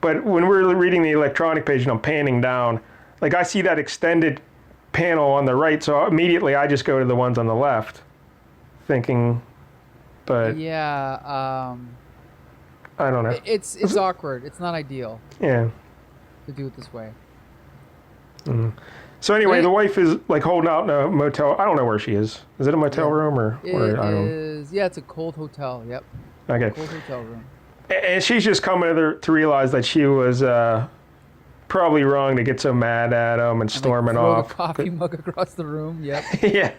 But when we're reading the electronic page and I'm panning down, like I see that extended panel on the right, so immediately I just go to the ones on the left, thinking, but yeah, I don't know. It's awkward. It's not ideal. Yeah. To do it this way. Mm. So anyway, the wife is like holding out in a motel. I don't know where she is. Is it a motel room or? It is. Yeah, it's a cold hotel. Yep. Okay. Cold hotel room. And she's just coming to realize that she was probably wrong to get so mad at him and storming off. The coffee mug across the room. Yep. Yeah.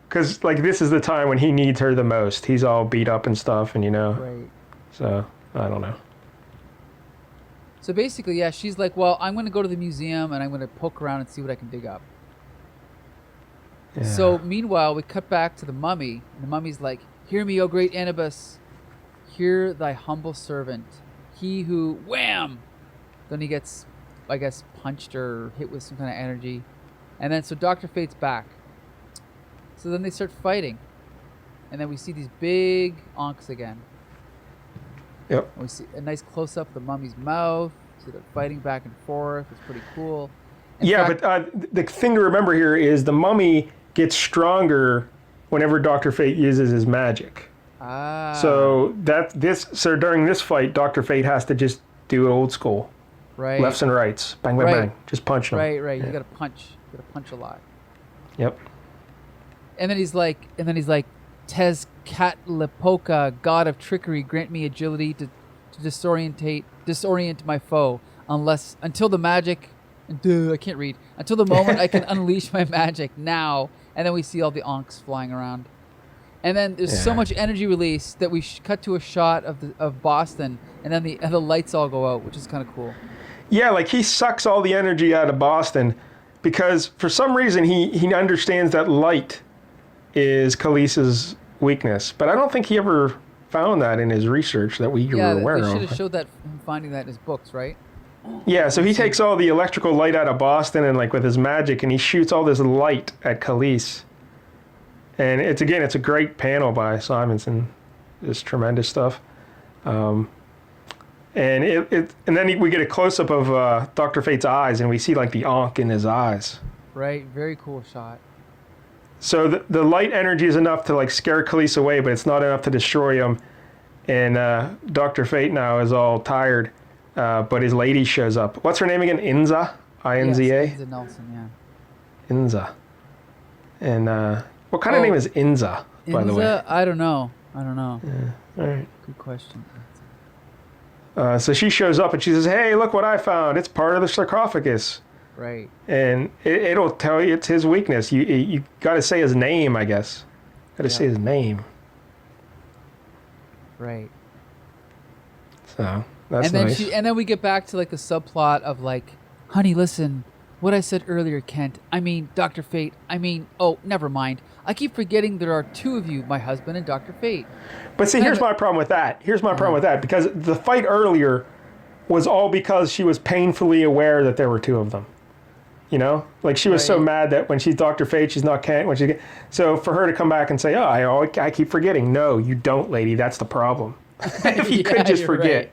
Because like this is the time when he needs her the most. He's all beat up and stuff, and Right. So I don't know. So basically, yeah, she's like, well, I'm going to go to the museum and I'm going to poke around and see what I can dig up. Yeah. So meanwhile, we cut back to the mummy. And the mummy's like, hear me, O great Anubis. Hear thy humble servant. He who, wham! Then he gets, I guess, punched or hit with some kind of energy. And then so Dr. Fate's back. So then they start fighting. And then we see these big onks again. Yep. And we see a nice close-up of the mummy's mouth. So they're fighting back and forth. It's pretty cool. But the thing to remember here is the mummy gets stronger whenever Dr. Fate uses his magic. Ah. So during this fight, Dr. Fate has to just do old school. Right. Lefts and rights. Bang, bang, bang. Just punch them. Right. Yeah. You got to punch. You got to punch a lot. Yep. And then he's like, Tezcatlipoca, god of trickery, grant me agility to disorient my foe, until the magic, I can't read, until the moment I can unleash my magic now. And then we see all the onks flying around. And then there's so much energy release that we cut to a shot of Boston, and then the lights all go out, which is kind of cool. Yeah, like he sucks all the energy out of Boston because for some reason he understands that light is Khalees's weakness, but I don't think he ever found that in his research that we were aware of. Yeah, they should have showed that him finding that in his books, right? Yeah, so he takes all the electrical light out of Boston and like with his magic, and he shoots all this light at Khalees. And it's a great panel by Simonson. It's tremendous stuff. And then we get a close up of Dr. Fate's eyes, and we see like the ankh in his eyes. Right, very cool shot. So the light energy is enough to like scare Khalees away, but it's not enough to destroy him. And Dr. Fate now is all tired, but his lady shows up. What's her name again? Inza? I-N-Z-A? Yes, Inza Nelson, yeah. Inza. And what kind of name is Inza, by the way? I don't know. All right. Good question. So she shows up and she says, "Hey, look what I found. It's part of the sarcophagus." Right. And it'll tell you it's his weakness. You got to say his name, I guess. Got to say his name. Right. So that's nice. And then we get back to like the subplot of like, honey, listen, what I said earlier, Kent. I mean, Dr. Fate. Oh, never mind. I keep forgetting there are two of you, my husband and Dr. Fate. But see, here's my problem with that. Because the fight earlier was all because she was painfully aware that there were two of them. You know, like she was so mad that when she's Dr. Fate, she's not Kent. So for her to come back and say, "Oh, I keep forgetting." No, you don't, lady. That's the problem. If you could just forget,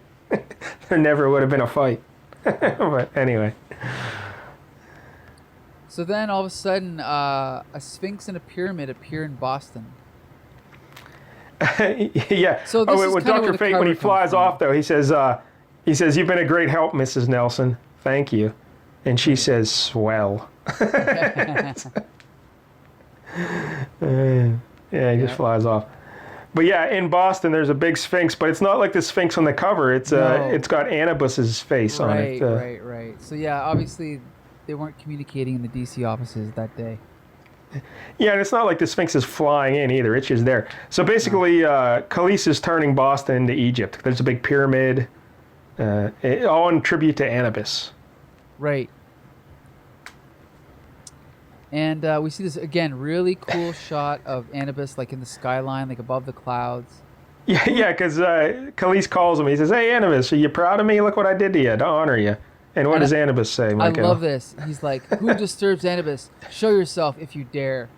there never would have been a fight. But anyway. So then all of a sudden, a Sphinx and a pyramid appear in Boston. Yeah. So this with Dr. Fate, when he flies off, though, he says, "You've been a great help, Mrs. Nelson. Thank you." And she says, "Swell." Yeah, he just flies off. But yeah, in Boston, there's a big Sphinx, but it's not like the Sphinx on the cover. It's got Anubis's face on it. Right. So yeah, obviously they weren't communicating in the DC offices that day. Yeah, and it's not like the Sphinx is flying in either. It's just there. So basically, Khalees is turning Boston into Egypt. There's a big pyramid, all in tribute to Anubis. Right. And we see this, again, really cool shot of Anubis, like in the skyline, like above the clouds. Yeah, because Khalees calls him. He says, "Hey, Anubis, are you proud of me? Look what I did to you to honor you." And what does Anubis say, Michael? I love this. He's like, "Who disturbs Anubis? Show yourself if you dare."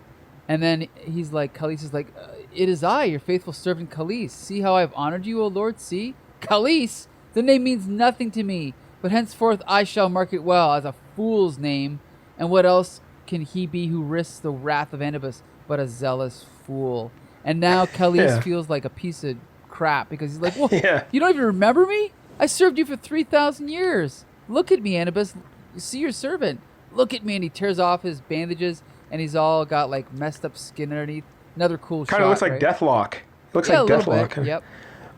And then he's like, Khalees is like, "It is I, your faithful servant Khalees. See how I've honored you, O Lord? See? Khalees? The name means nothing to me. But henceforth I shall mark it well as a fool's name. And what else can he be who risks the wrath of Anubis but a zealous fool?" And now Khalees feels like a piece of crap because he's like, "Well, you don't even remember me? I served you for 3,000 years. Look at me, Anubis. See your servant. Look at me." And he tears off his bandages and he's all got like messed up skin underneath. Another cool shot. Kind of looks like Deathlock. Looks like Deathlock. Yep.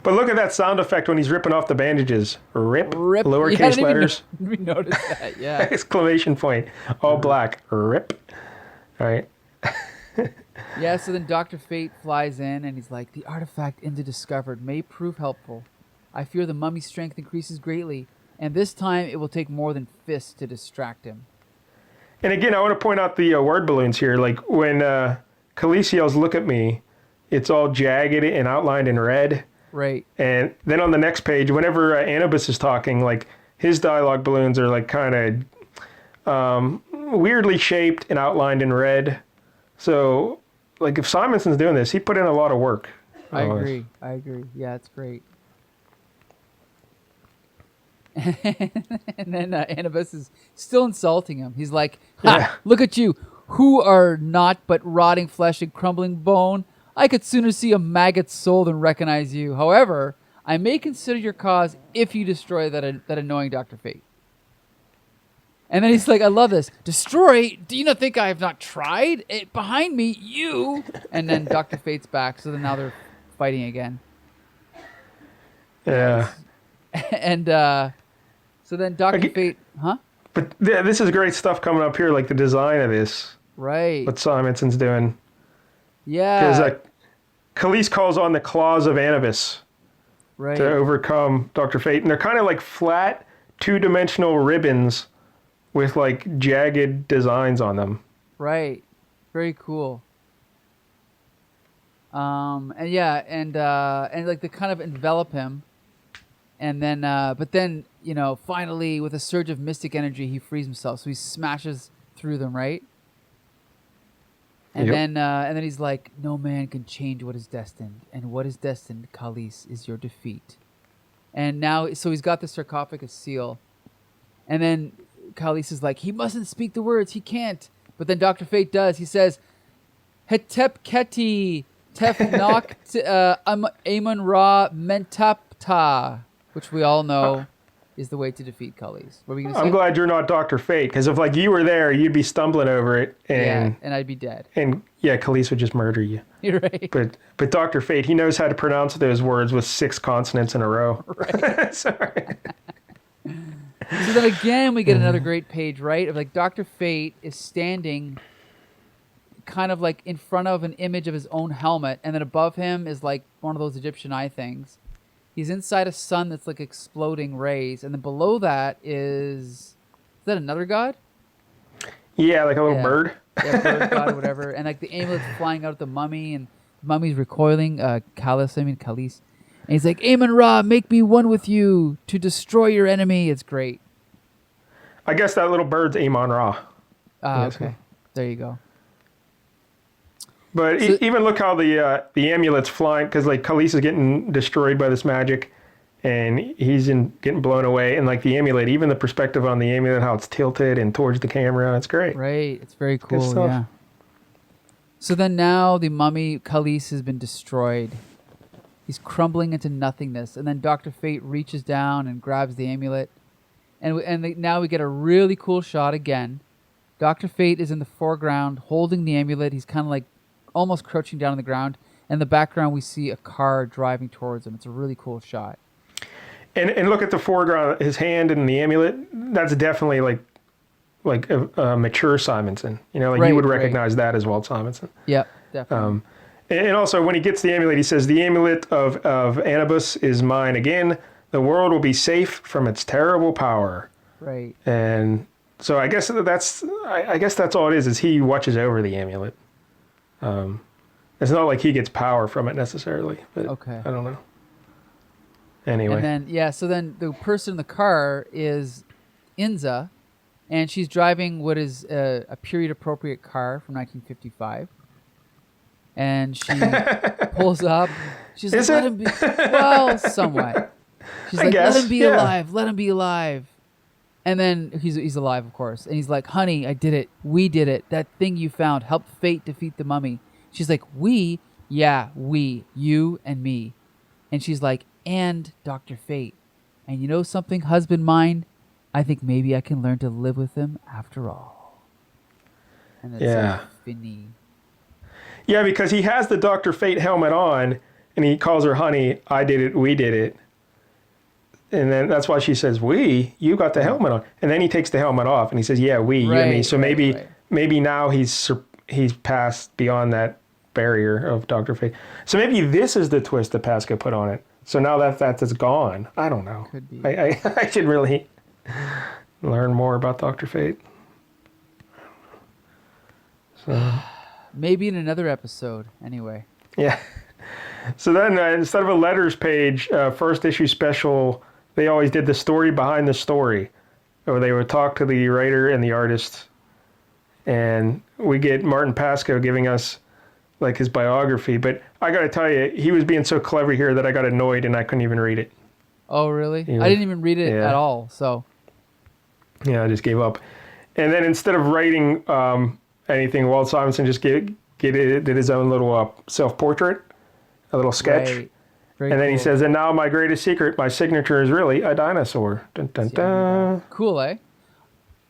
But look at that sound effect when he's ripping off the bandages. Rip. Lowercase letters. We noticed that, yeah. Exclamation point. All black. Rip. All right. Yeah, so then Dr. Fate flies in and he's like, "The artifact Inda discovered may prove helpful. I fear the mummy's strength increases greatly, and this time it will take more than fists to distract him." And again, I want to point out the word balloons here. Like when Khalees yells, "Look at me," it's all jagged and outlined in red. Right. And then on the next page, whenever Anubis is talking, like his dialogue balloons are like kind of weirdly shaped and outlined in red. So, like if Simonson's doing this, he put in a lot of work. I agree. Yeah, it's great. And then Anubis is still insulting him. He's like, "Look at you, who are not but rotting flesh and crumbling bone. I could sooner see a maggot's soul than recognize you. However, I may consider your cause if you destroy that annoying Dr. Fate." And then he's like, "I love this. Destroy? Do you not think I have not tried? Behind me, you." And then Dr. Fate's back, so then now they're fighting again. Yeah. And so then Dr. Fate, huh? But this is great stuff coming up here, like the design of this. Right. What Simonson's doing. Yeah. Because Khalees calls on the claws of Anubis to overcome Dr. Fate. And they're kind of like flat, two-dimensional ribbons with like jagged designs on them. Right. Very cool. And like they kind of envelop him. And then, but then, finally, with a surge of mystic energy, he frees himself. So he smashes through them, right? And then he's like, "No man can change what is destined, and what is destined, Khalees, is your defeat." And now, so he's got the sarcophagus seal, and then Khalees is like, "He mustn't speak the words. He can't." But then Dr. Fate does. He says, "Hetep Keti Tefnokt Amon Ra Mentapta," which we all know is the way to defeat Khalees. What were you gonna I'm say? glad you're not Dr. Fate, because if like you were there, you'd be stumbling over it, and and I'd be dead. and yeah, Khalees would just murder you. You're right. But Dr. Fate, he knows how to pronounce those words with 6 consonants in a row. Right. Sorry. So then again, we get another great page, right? Of like Dr. Fate is standing kind of like in front of an image of his own helmet, and then above him is like one of those Egyptian eye things. He's inside a sun that's like exploding rays, and then below that is that another god? Yeah, like a little bird. Yeah, bird god or whatever. And like the amulet's flying out of the mummy, and the mummy's recoiling. Khalees. And he's like, Amun-Ra, make me one with you to destroy your enemy. It's great. I guess that little bird's Amon-Ra. Okay. There you go. But So- even look how the amulet's flying, because like Khalees is getting destroyed by this magic, and he's getting blown away. And like the amulet, even the perspective on the amulet, how it's tilted and towards the camera, it's great. Right. It's very Good cool. stuff. Yeah. So then now the mummy, Khalees, has been destroyed. He's crumbling into nothingness. And then Dr. Fate reaches down and grabs the amulet. And now we get a really cool shot again. Dr. Fate is in the foreground holding the amulet. He's kind of like almost crouching down on the ground. In the background, we see a car driving towards him. It's a really cool shot. And look at the foreground, his hand and the amulet. That's definitely like a mature Simonson. You know, like Right, you would right. recognize that as Walt Simonson. Yep, definitely. And also, when he gets the amulet, he says, "The amulet of Anubis is mine again. The world will be safe from its terrible power." Right. And so I guess that's all it is. Is he watches over the amulet? It's not like he gets power from it necessarily. But Okay. I don't know. Anyway. And then, so then the person in the car is Inza, and she's driving what is a period-appropriate car from 1955. And she pulls up. She's Is like, it? let him be... Well, somewhat. She's like, guess, let him be yeah. alive. Let him be alive. And then he's alive, of course. And he's like, honey, I did it. We did it. That thing you found helped fate defeat the mummy. She's like, we? Yeah, we. You and me. And she's like, and Dr. Fate. And you know something, husband mine? I think maybe I can learn to live with him after all. And it's Yeah. Finny. Yeah, because he has the Dr. Fate helmet on, and he calls her honey. I did it. We did it. And then that's why she says, we? You got the helmet on. And then he takes the helmet off, and he says, yeah, we, you and me. Right, So right. maybe now he's passed beyond that barrier of Dr. Fate. So maybe this is the twist that Pasko put on it. So now that is gone. I don't know. Could be. I should really learn more about Dr. Fate. So... Maybe in another episode, anyway. Yeah. So then instead of a letters page, first issue special, they always did the story behind the story. Or they would talk to the writer and the artist. And we get Martin Pasko giving us like his biography. But I got to tell you, he was being so clever here that I got annoyed and I couldn't even read it. Oh, really? Yeah. I didn't even read it Yeah. at all, so... Yeah, I just gave up. And then instead of writing anything, Walt Simonson just did his own little self-portrait, a little sketch. Right. Very And then he cool. says, and now my greatest secret, my signature is really a dinosaur. Dun, dun, dun. Cool, eh?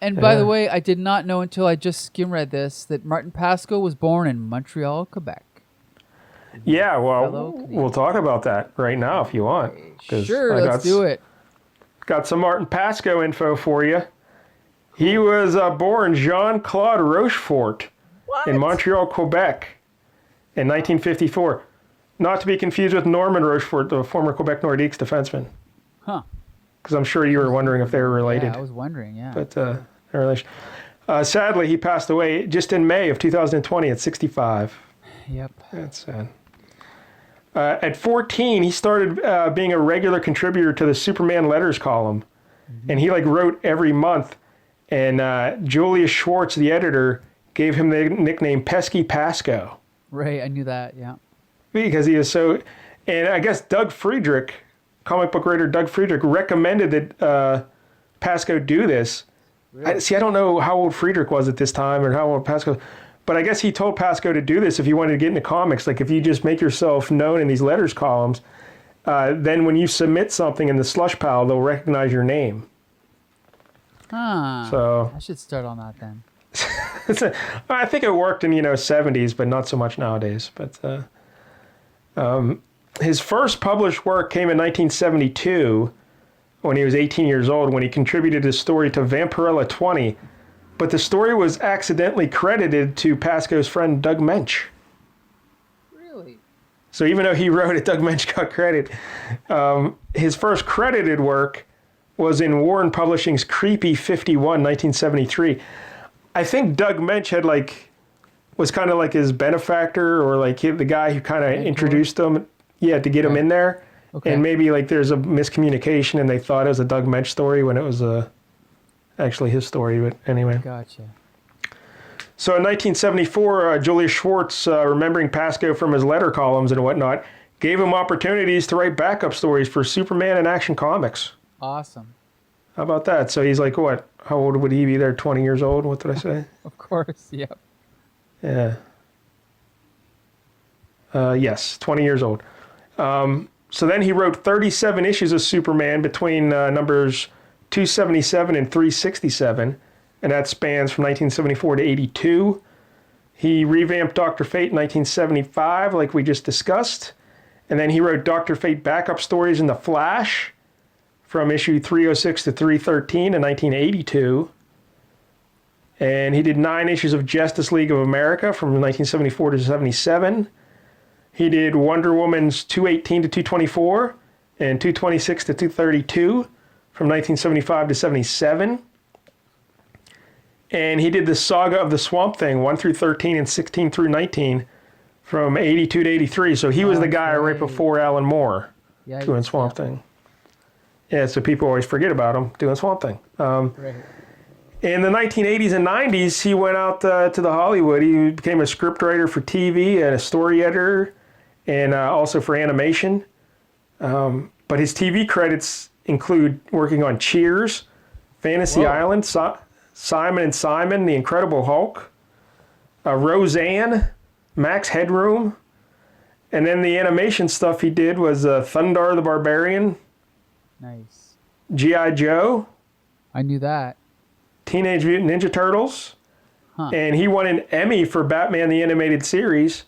And by the Yeah. way, I did not know until I just skim-read this that Martin Pasko was born in Montreal, Quebec. Yeah, Fellow well, Canadian. we'll talk about that right now if you want. 'cause Sure, I let's do it. Got some Martin Pasko info for you. He was born Jean-Claude Rochefort in Montreal, Quebec in 1954. Not to be confused with Norman Rochefort, the former Quebec Nordiques defenseman. Huh. Because I'm sure you were wondering if they were related. Yeah, I was wondering, yeah. But no relation. Sadly, he passed away just in May of 2020 at 65. Yep. That's sad. At 14, he started being a regular contributor to the Superman letters column. And he wrote every month. And Julius Schwartz, the editor, gave him the nickname Pesky Pasko. Right, I knew that, yeah. Because he is so... And I guess Doug Friedrich, comic book writer Doug Friedrich, recommended that Pasko do this. Really? I don't know how old Friedrich was at this time or how old Pasko... But I guess he told Pasko to do this if you wanted to get into comics. Like, if you just make yourself known in these letters columns, then when you submit something in the slush pile, they'll recognize your name. Huh. So I should start on that then. I think it worked in 70s, but not so much nowadays. But his first published work came in 1972 when he was 18 years old, when he contributed his story to Vampirella 20. But the story was accidentally credited to Pasko's friend Doug Mensch. Really? So even though he wrote it, Doug Mensch got credit. His first credited work was in Warren Publishing's Creepy 51, 1973. I think Doug Mensch was kind of like his benefactor, or like the guy who kind of introduced him, to get him in there. Okay. And maybe there's a miscommunication and they thought it was a Doug Mensch story when it was actually his story. But anyway. Gotcha. So in 1974, Julius Schwartz, remembering Pasko from his letter columns and whatnot, gave him opportunities to write backup stories for Superman and Action Comics. Awesome. How about that? So he's like, what? How old would he be there? 20 years old? What did I say? Of course, yep. Yeah. Yes, 20 years old. So then he wrote 37 issues of Superman between numbers 277 and 367, and that spans from 1974 to 82. He revamped Dr. Fate in 1975, like we just discussed, and then he wrote Dr. Fate backup stories in The Flash from issue 306 to 313 in 1982. And he did 9 issues of Justice League of America from 1974 to 77. He did Wonder Woman's 218 to 224 and 226 to 232 from 1975 to 77. And he did the Saga of the Swamp Thing 1 through 13 and 16 through 19 from 82 to 83. So he was the guy right before Alan Moore doing Swamp Thing. Yeah, so people always forget about him doing Swamp Thing. Right. In the 1980s and 90s, he went out to the Hollywood. He became a scriptwriter for TV and a story editor, and also for animation. But his TV credits include working on Cheers, Fantasy Island, Simon and Simon, The Incredible Hulk, Roseanne, Max Headroom, and then the animation stuff he did was Thundar the Barbarian. Nice. G.I. Joe. I knew that. Teenage Mutant Ninja Turtles. Huh. And he won an Emmy for Batman the Animated Series.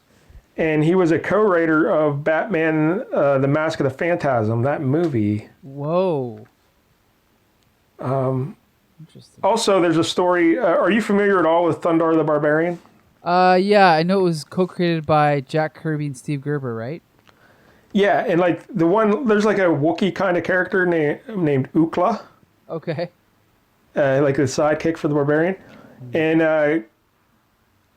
And he was a co-writer of Batman The Mask of the Phantasm, that movie. Whoa. Interesting. Also, there's a story. Are you familiar at all with Thundar the Barbarian? Yeah, I know it was co-created by Jack Kirby and Steve Gerber, right? Yeah, and there's like a Wookiee kind of character named Ukla. Okay. Like the sidekick for the Barbarian. And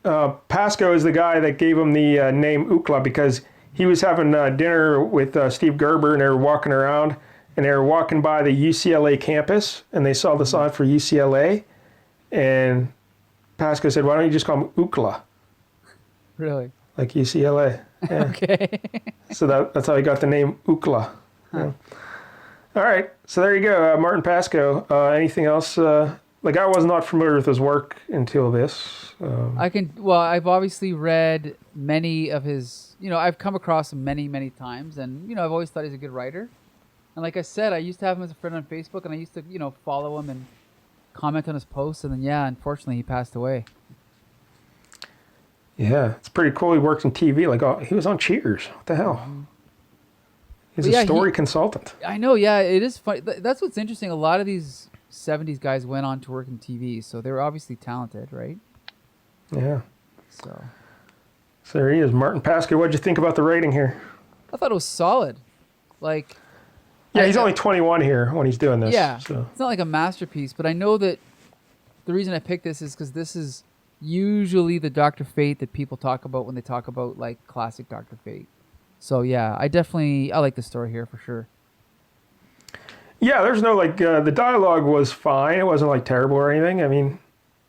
Pasko is the guy that gave him the name Ukla because he was having dinner with Steve Gerber, and they were walking around, and they were walking by the UCLA campus, and they saw the sign for UCLA, and Pasko said, why don't you just call him Ukla? Really? Like UCLA. Yeah. Okay. So that's how he got the name Ukla. Huh. Yeah. All right. So there you go. Martin Pasko. Anything else? I was not familiar with his work until this. I've obviously read many of his, I've come across him many, many times, and, I've always thought he's a good writer. And like I said, I used to have him as a friend on Facebook, and I used to, follow him and comment on his posts, and then, unfortunately, he passed away. Yeah, it's pretty cool. He works in TV. He was on Cheers. What the hell? He's a story consultant. I know, yeah, it is funny. That's what's interesting. A lot of these 70s guys went on to work in TV, so they were obviously talented, right? Yeah. So there he is, Martin Pasko. What'd you think about the rating here? I thought it was solid. He's only 21 here when he's doing this. Yeah, so. It's not like a masterpiece, but I know that the reason I picked this is because this is usually the Dr. Fate that people talk about when they talk about classic Dr. Fate. So yeah, I like the story here for sure. Yeah, there's no the dialogue was fine. It wasn't terrible or anything. I mean,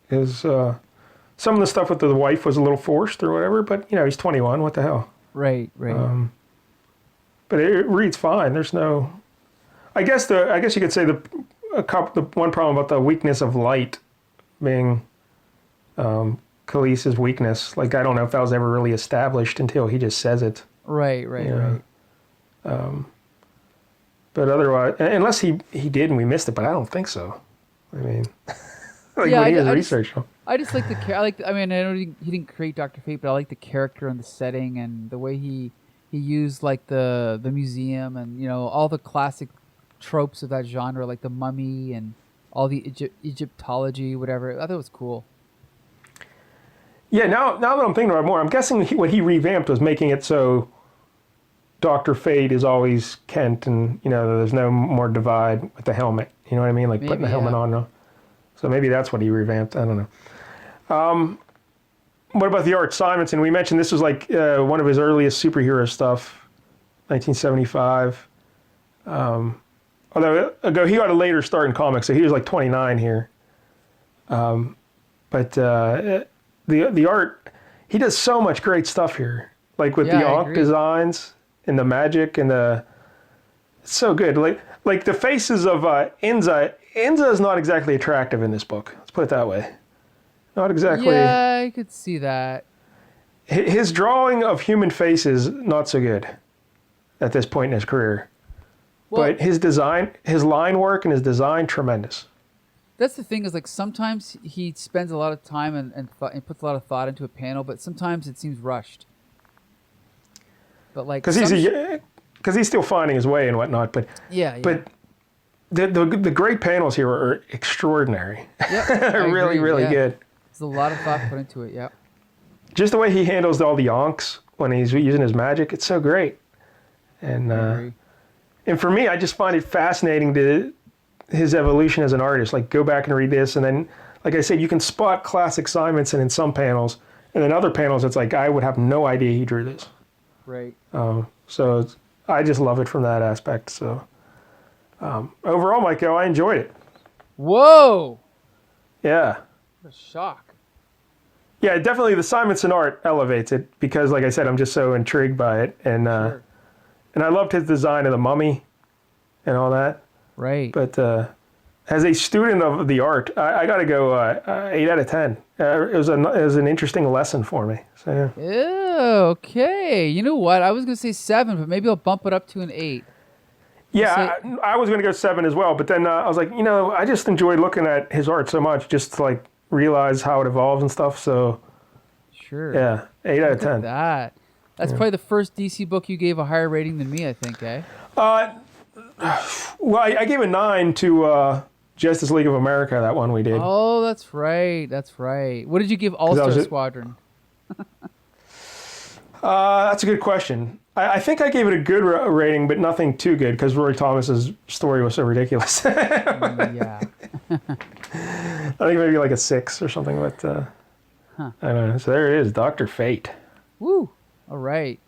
it was some of the stuff with the wife was a little forced or whatever. But he's 21. What the hell? Right. But it reads fine. There's no. I guess you could say the one problem about the weakness of light being Khalees's weakness. I don't know if that was ever really established until he just says it. Right. But otherwise, unless he did and we missed it, but I don't think so. I mean, like Yeah, when he was I researching. I just like I know he didn't create Dr. Fate, but I like the character and the setting and the way he used like the museum and all the classic tropes of that genre, like the mummy and all the Egyptology, whatever. I thought it was cool. Yeah, now that I'm thinking about it more, I'm guessing what he revamped was making it so Dr. Fate is always Kent, and there's no more divide with the helmet. You know what I mean? Like putting the helmet on now. So maybe that's what he revamped. I don't know. What about the art? Simonson, we mentioned this was like one of his earliest superhero stuff, 1975. Although he got a later start in comics, so he was like 29 here. But the art, he does so much great stuff here, like with the Ankh designs and the magic and it's so good. Like the faces of Inza. Inza is not exactly attractive in this book. Let's put it that way. Not exactly. Yeah, I could see that. His drawing of human faces, not so good at this point in his career. Well, but his design, his line work and his design, tremendous. That's the thing is like sometimes he spends a lot of time and puts a lot of thought into a panel, but sometimes it seems rushed. But like because he's still finding his way and whatnot. But but the great panels here are extraordinary. Yeah, really good. There's a lot of thought put into it. Yeah. Just the way he handles all the Ankhs when he's using his magic, it's so great. And for me, I just find it fascinating his evolution as an artist. Like, go back and read this, and then, like I said, you can spot classic Simonson in some panels, and then other panels, it's like I would have no idea he drew this. Right. So I just love it from that aspect. So overall, Mike-DELL, I enjoyed it. Whoa! Yeah. What a shock. Yeah, definitely the Simonson art elevates it because, like I said, I'm just so intrigued by it, and I loved his design of the mummy and all that. Right. But as a student of the art, I got to go 8 out of 10. It was an interesting lesson for me. So yeah. Okay. You know what? I was gonna say 7, but maybe I'll bump it up to an 8. Yeah, I was gonna go 7 as well, but then I was like, I just enjoyed looking at his art so much, just to like realize how it evolves and stuff. So sure. Yeah, 8 out of 10. That's probably the first DC book you gave a higher rating than me, I think, eh? Well, I gave a 9 to Justice League of America, that one we did. Oh, that's right. What did you give All-Star Squadron? That's a good question. I think I gave it a good rating, but nothing too good because Roy Thomas's story was so ridiculous. Yeah. I think maybe like a 6 or something, but I don't know. So there it is, Dr. Fate. Woo! All right.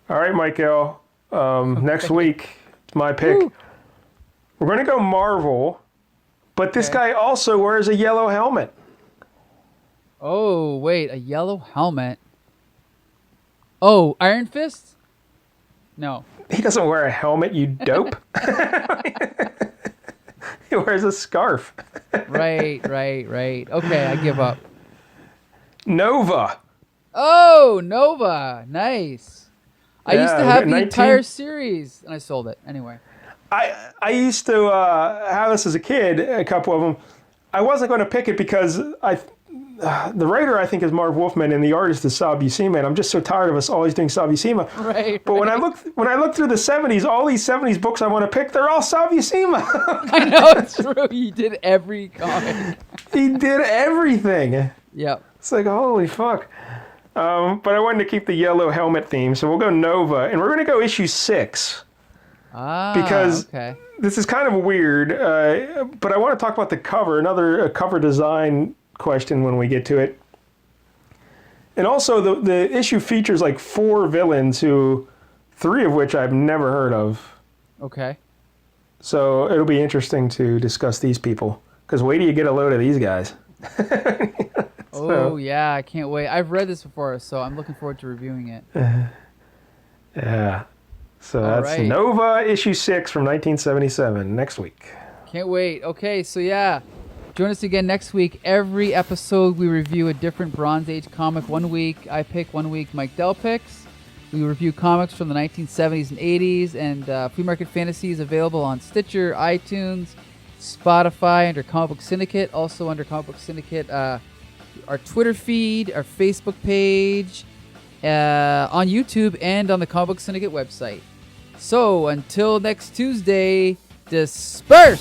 All right, Mike-DELL. Next week, it's my pick. Woo. We're going to go Marvel, but this guy also wears a yellow helmet. Oh, wait, a yellow helmet? Oh, Iron Fist? No. He doesn't wear a helmet, you dope. He wears a scarf. Right. Okay, I give up. Nova. Oh, Nova. Nice. I used to have the 19... entire series, and I sold it. Anyway. I used to have this as a kid, a couple of them. I wasn't going to pick it because the writer, I think, is Marv Wolfman, and the artist is Sal Buscema, and I'm just so tired of us always doing Sal Buscema. Right. But when I look through the 70s, all these 70s books I want to pick, they're all Sal Buscema. I know, it's true. He did every comic. He did everything. Yep. It's like, holy fuck. But I wanted to keep the yellow helmet theme, so we'll go Nova, and we're going to go issue 6. Because this is kind of weird, but I want to talk about the cover, another cover design question when we get to it. And also the issue features like 4 villains 3 of which I've never heard of. Okay. So it'll be interesting to discuss these people, because wait till you get a load of these guys. Oh yeah, I can't wait. I've read this before, so I'm looking forward to reviewing it. Yeah. So that's Nova issue 6 from 1977 next week. Can't wait. Okay, so yeah. Join us again next week. Every episode we review a different Bronze Age comic. 1 week I pick, 1 week Mike-DELL picks. We review comics from the 1970s and 80s, and Free Market Fantasy is available on Stitcher, iTunes, Spotify under Comic Book Syndicate. Also under Comic Book Syndicate, our Twitter feed, our Facebook page, on YouTube, and on the Comic Book Syndicate website. So until next Tuesday, disperse!